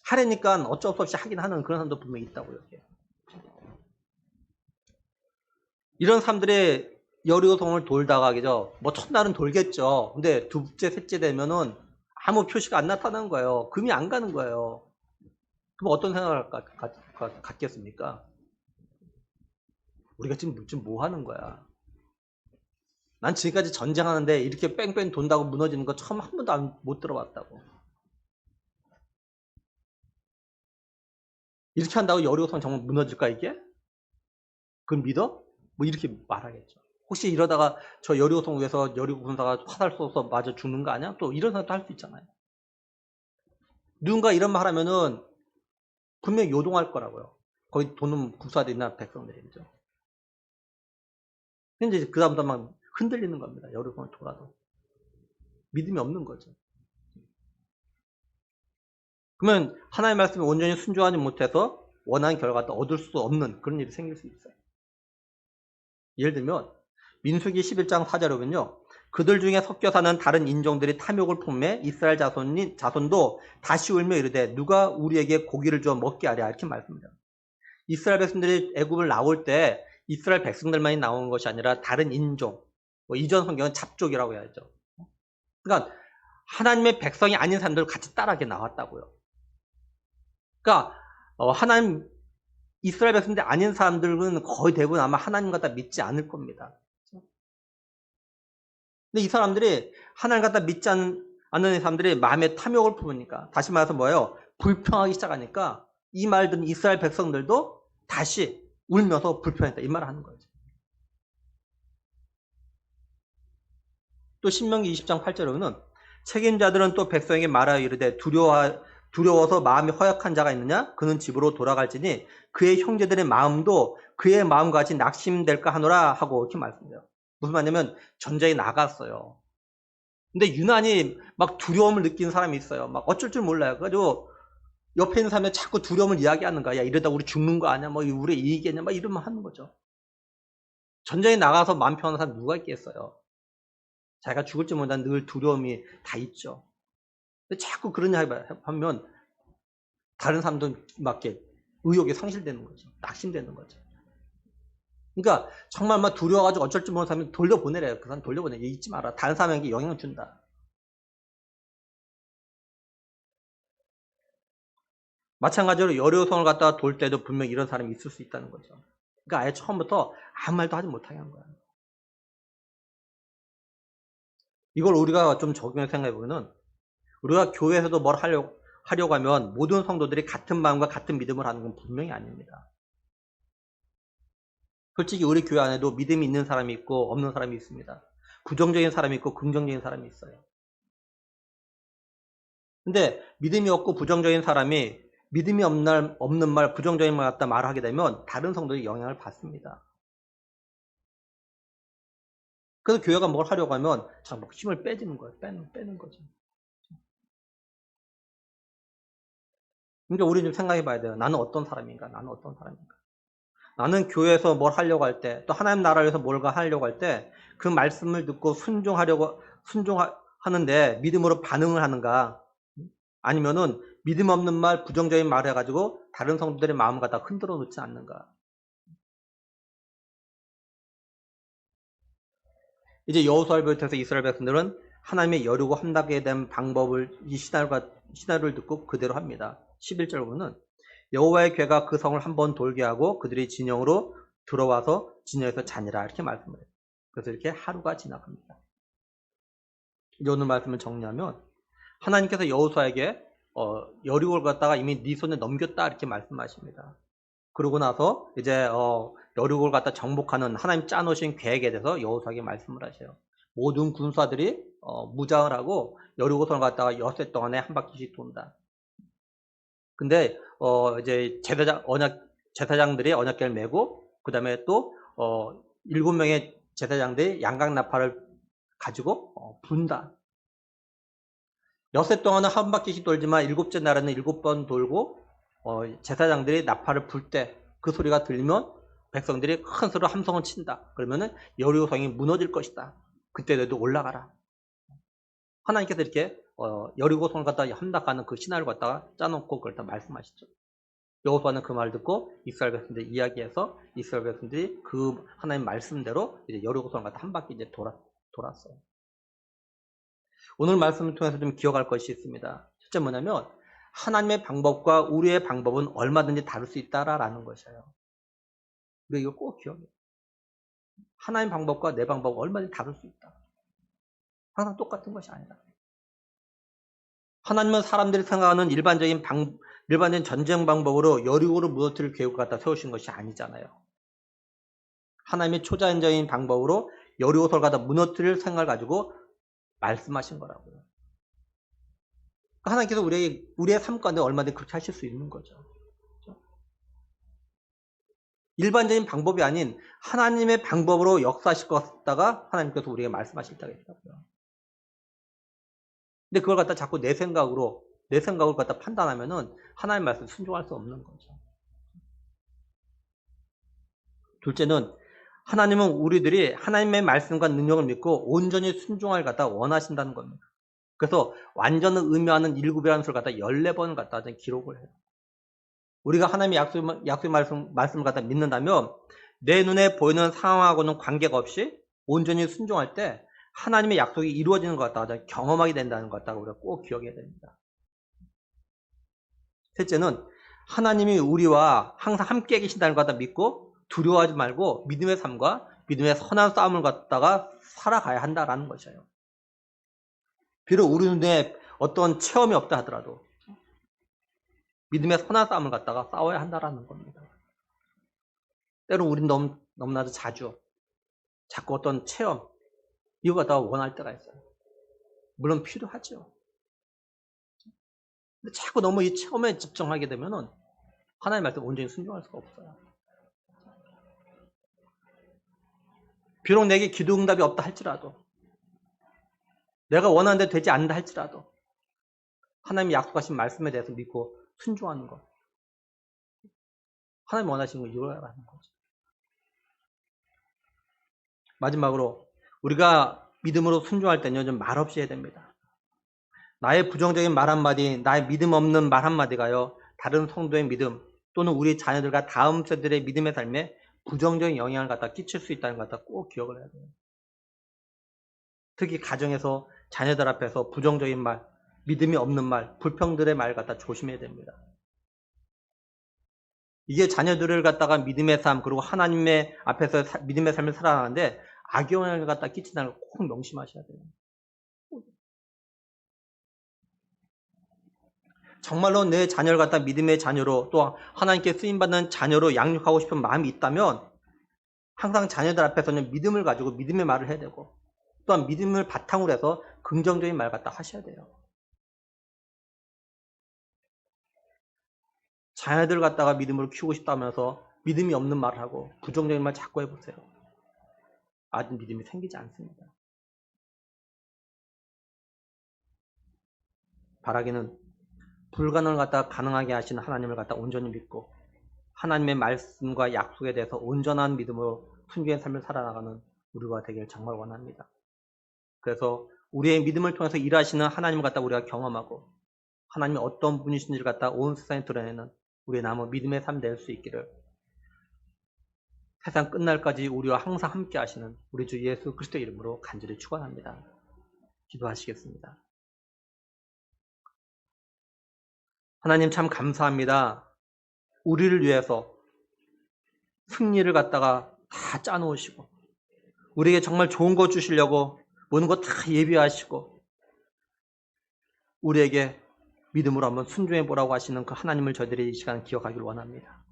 Speaker 1: 하려니까 어쩔 수 없이 하긴 하는 그런 사람도 분명히 있다고요. 이런 사람들의 여리고성을 돌다가 뭐 첫날은 돌겠죠. 근데 둘째, 셋째 되면은 아무 표시가 안 나타나는 거예요. 금이 안 가는 거예요. 그럼 어떤 생각을 갖겠습니까? 우리가 지금 뭐 하는 거야? 난 지금까지 전쟁하는데 이렇게 뺑뺑 돈다고 무너지는 거 처음 한 번도 못 들어봤다고. 이렇게 한다고 여리고성 정말 무너질까 이게? 그걸 믿어? 뭐 이렇게 말하겠죠. 혹시 이러다가 저 여리고성 위에서 여리고 군사가 화살 쏘서 맞아 죽는 거 아니야? 또 이런 생각도 할 수 있잖아요. 누군가 이런 말 하면은 분명히 요동할 거라고요. 거기 도는 군사들이나 백성들이죠. 근데 이제 그다음부터 막 흔들리는 겁니다. 여리고성을 돌아도. 믿음이 없는 거죠. 그러면 하나님의 말씀에 온전히 순종하지 못해서 원하는 결과도 얻을 수 없는 그런 일이 생길 수 있어요. 예를 들면 민수기 11장 4절에 보면요. 그들 중에 섞여 사는 다른 인종들이 탐욕을 품매 이스라엘 자손도 다시 울며 이르되 누가 우리에게 고기를 주어 먹게 하랴 이렇게 말씀합니다. 이스라엘 백성들이 애굽을 나올 때 이스라엘 백성들만이 나온 것이 아니라 다른 인종, 이전 성경은 잡족이라고 해야죠. 그러니까 하나님의 백성이 아닌 사람들 같이 따라게 나왔다고요. 그러니까 하나님 이스라엘 백성들 아닌 사람들은 거의 대부분 아마 하나님 갖다 믿지 않을 겁니다. 근데 이 사람들이 하나님 갖다 믿지 않는 사람들이 마음에 탐욕을 품으니까 다시 말해서 뭐예요? 불평하기 시작하니까 이 말 듣는 이스라엘 백성들도 다시 울면서 불평했다 이 말을 하는 거죠. 또 신명기 20장 8절에 보면 책임자들은 또 백성에게 말하여 이르되 두려워서 마음이 허약한 자가 있느냐? 그는 집으로 돌아갈지니 그의 형제들의 마음도 그의 마음과 같이 낙심될까 하노라 하고 이렇게 말씀해요. 무슨 말이냐면 전쟁에 나갔어요. 근데 유난히 막 두려움을 느끼는 사람이 있어요. 막 어쩔 줄 몰라요. 그래가지고 옆에 있는 사람이 자꾸 두려움을 이야기하는 거야. 야 이러다 우리 죽는 거 아니야? 뭐 우리 이익이냐? 막 이러면 하는 거죠. 전쟁에 나가서 마음 편한 사람 누가 있겠어요? 자기가 죽을지 모른다는 늘 두려움이 다 있죠. 근데 자꾸 그런 이야기 하면 다른 사람도 막 이렇게 의욕이 상실되는 거죠. 낙심되는 거죠. 그러니까 정말 막 두려워가지고 어쩔 줄 모르는 사람이 돌려보내래요. 그 사람 돌려보내. 잊지 마라. 다른 사람에게 영향을 준다. 마찬가지로 여리고성을 갖다가 돌 때도 분명 이런 사람이 있을 수 있다는 거죠. 그러니까 아예 처음부터 아무 말도 하지 못하게 한 거야. 이걸 우리가 좀 적용해서 생각해보면 우리가 교회에서도 뭘 하려고 하면 모든 성도들이 같은 마음과 같은 믿음을 하는 건 분명히 아닙니다. 솔직히 우리 교회 안에도 믿음이 있는 사람이 있고 없는 사람이 있습니다. 부정적인 사람이 있고 긍정적인 사람이 있어요. 근데 믿음이 없고 부정적인 사람이 믿음이 없는 말, 부정적인 말 갖다 말하게 되면 다른 성도들이 영향을 받습니다. 그래서 교회가 뭘 하려고 하면 참 힘을 빼지는 거예요. 빼는 거죠. 그러니까 우리 좀 생각해 봐야 돼요. 나는 어떤 사람인가? 나는 교회에서 뭘 하려고 할 때, 또 하나님 나라를 위해서 뭘가 하려고 할 때, 그 말씀을 듣고 순종하는데 믿음으로 반응을 하는가? 아니면은 믿음 없는 말, 부정적인 말 해가지고 다른 성도들의 마음을 갖다 흔들어 놓지 않는가? 이제 여호수아를 비롯해서 이스라엘 백성들은 하나님의 여리고 함락에 대한 방법을 이 시나리오를 듣고 그대로 합니다. 11절 보면 여호와의 괴가 그 성을 한번 돌게 하고 그들이 진영으로 들어와서 진영에서 자니라 이렇게 말씀을 해요. 그래서 이렇게 하루가 지나갑니다. 이제 오늘 말씀을 정리하면 하나님께서 여호수아에게 여리고를 갖다가 이미 네 손에 넘겼다 이렇게 말씀하십니다. 그러고 나서 이제 여리고를 갖다 정복하는 하나님 짜놓으신 계획에 대해서 여호수아에게 말씀을 하셔요. 모든 군사들이 무장을 하고 여리고성을 갖다가 엿새 동안에 한 바퀴씩 돈다. 근데 이제 제사장들이 언약궤를 메고 그다음에 또 7명의 제사장들이 양각 나팔을 가지고 분다. 엿새 동안은 한 바퀴씩 돌지만 7째 날에는 7번 돌고 제사장들이 나팔을 불 때 그 소리가 들리면 백성들이 큰 소리로 함성을 친다. 그러면은 여리고성이 무너질 것이다. 그때 너희도 올라가라. 하나님께서 이렇게 여리고성을 갖다가 함락하는 그 시나리오를 갖다가 짜놓고 그걸 다 말씀하시죠. 여호수아는 그 말을 듣고 이스라엘 백성들 이야기해서 이스라엘 백성들이 그 하나님 말씀대로 이제 여리고성을 갖다 한 바퀴 이제 돌았어요. 오늘 말씀을 통해서 좀 기억할 것이 있습니다. 첫째 뭐냐면 하나님의 방법과 우리의 방법은 얼마든지 다를 수 있다라는 것이에요. 우리가 이거 꼭 기억해요. 하나님 방법과 내 방법은 얼마든지 다를 수 있다. 항상 똑같은 것이 아니다. 하나님은 사람들이 생각하는 일반적인 전쟁 방법으로 여리고를 무너뜨릴 계획을 갖다 세우신 것이 아니잖아요. 하나님의 초자연적인 방법으로 여리고를 갖다 무너뜨릴 생각을 가지고 말씀하신 거라고요. 하나님께서 우리의 삶 가운데 얼마든지 그렇게 하실 수 있는 거죠. 일반적인 방법이 아닌 하나님의 방법으로 역사하실 것 같다가 하나님께서 우리에게 말씀하시다고 했다고요. 근데 그걸 갖다 자꾸 내 생각으로 갖다 판단하면은 하나님 말씀 순종할 수 없는 거죠. 둘째는 하나님은 우리들이 하나님의 말씀과 능력을 믿고 온전히 순종할 갖다 원하신다는 겁니다. 그래서 완전을 의미하는 일곱이라는 수를 갖다 14번 갖다 기록을 해요. 우리가 하나님의 약속의 말씀을 갖다 믿는다면 내 눈에 보이는 상황하고는 관계가 없이 온전히 순종할 때 하나님의 약속이 이루어지는 것 같다가 경험하게 된다는 것 같다고 우리가 꼭 기억해야 됩니다. 셋째는 하나님이 우리와 항상 함께 계신다는 것 같다 믿고 두려워하지 말고 믿음의 삶과 믿음의 선한 싸움을 갖다가 살아가야 한다라는 것이에요. 비록 우리 눈에 어떤 체험이 없다 하더라도 믿음의 선한 싸움을 갖다가 싸워야 한다라는 겁니다. 때로 우린 너무나도 자꾸 어떤 체험 이거 갖다가 원할 때가 있어요. 물론 필요하죠. 근데 자꾸 너무 이 체험에 집중하게 되면은 하나님 말씀 온전히 순종할 수가 없어요. 비록 내게 기도 응답이 없다 할지라도 내가 원하는 대로 되지 않는다 할지라도 하나님이 약속하신 말씀에 대해서 믿고 순종하는 것. 하나님 원하시는 걸 이루어야 하는 거죠. 마지막으로 우리가 믿음으로 순종할 때는 좀 말없이 해야 됩니다. 나의 부정적인 말 한마디, 나의 믿음 없는 말 한마디가요. 다른 성도의 믿음 또는 우리 자녀들과 다음 세대들의 믿음의 삶에 부정적인 영향을 갖다 끼칠 수 있다는 것 갖다 꼭 기억을 해야 돼요. 특히 가정에서 자녀들 앞에서 부정적인 말, 믿음이 없는 말, 불평들의 말 갖다 조심해야 됩니다. 이게 자녀들을 갖다가 믿음의 삶 그리고 하나님의 앞에서 믿음의 삶을 살아가는데 악영향을 갖다 끼친다는 걸 꼭 명심하셔야 돼요. 정말로 내 자녀를 갖다 믿음의 자녀로 또 하나님께 쓰임받는 자녀로 양육하고 싶은 마음이 있다면 항상 자녀들 앞에서는 믿음을 가지고 믿음의 말을 해야 되고 또한 믿음을 바탕으로 해서 긍정적인 말 갖다 하셔야 돼요. 자녀들 갖다가 믿음으로 키우고 싶다면서 믿음이 없는 말을 하고 부정적인 말 자꾸 해보세요. 아직 믿음이 생기지 않습니다. 바라기는 불가능을 갖다 가능하게 하시는 하나님을 갖다 온전히 믿고 하나님의 말씀과 약속에 대해서 온전한 믿음으로 순종의 삶을 살아나가는 우리가 되길 정말 원합니다. 그래서 우리의 믿음을 통해서 일하시는 하나님을 갖다 우리가 경험하고 하나님이 어떤 분이신지를 갖다 온 세상에 드러내는 우리의 남은 믿음의 삶 될 수 있기를 세상 끝날까지 우리와 항상 함께 하시는 우리 주 예수 그리스도의 이름으로 간절히 축원합니다. 기도하시겠습니다. 하나님 참 감사합니다. 우리를 위해서 승리를 갖다가 다 짜놓으시고 우리에게 정말 좋은 거 주시려고 모든 거 다 예비하시고 우리에게 믿음으로 한번 순종해 보라고 하시는 그 하나님을 저희들이 이 시간 기억하기를 원합니다.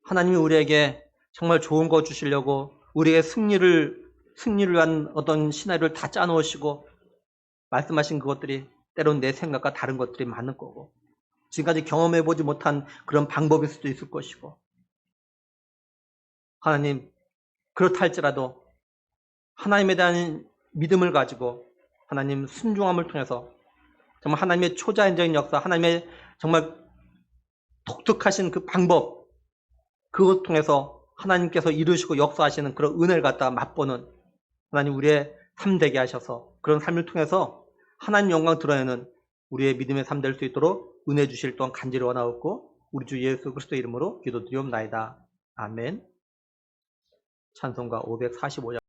Speaker 1: 하나님이 우리에게 정말 좋은 거 주시려고 우리의 승리를 위한 어떤 시나리오를 다 짜놓으시고 말씀하신 그것들이 때론 내 생각과 다른 것들이 많을 거고 지금까지 경험해보지 못한 그런 방법일 수도 있을 것이고 하나님 그렇다 할지라도 하나님에 대한 믿음을 가지고 하나님 순종함을 통해서 정말 하나님의 초자연적인 역사 하나님의 정말 독특하신 그 방법 그것 통해서 하나님께서 이루시고 역사하시는 그런 은혜를 갖다가 맛보는 하나님 우리의 삶 되게 하셔서 그런 삶을 통해서 하나님 영광 드러내는 우리의 믿음의 삶 될 수 있도록 은혜 주실 동안 간절히 원하옵고 우리 주 예수 그리스도의 이름으로 기도드리옵나이다. 아멘. 찬송가 545장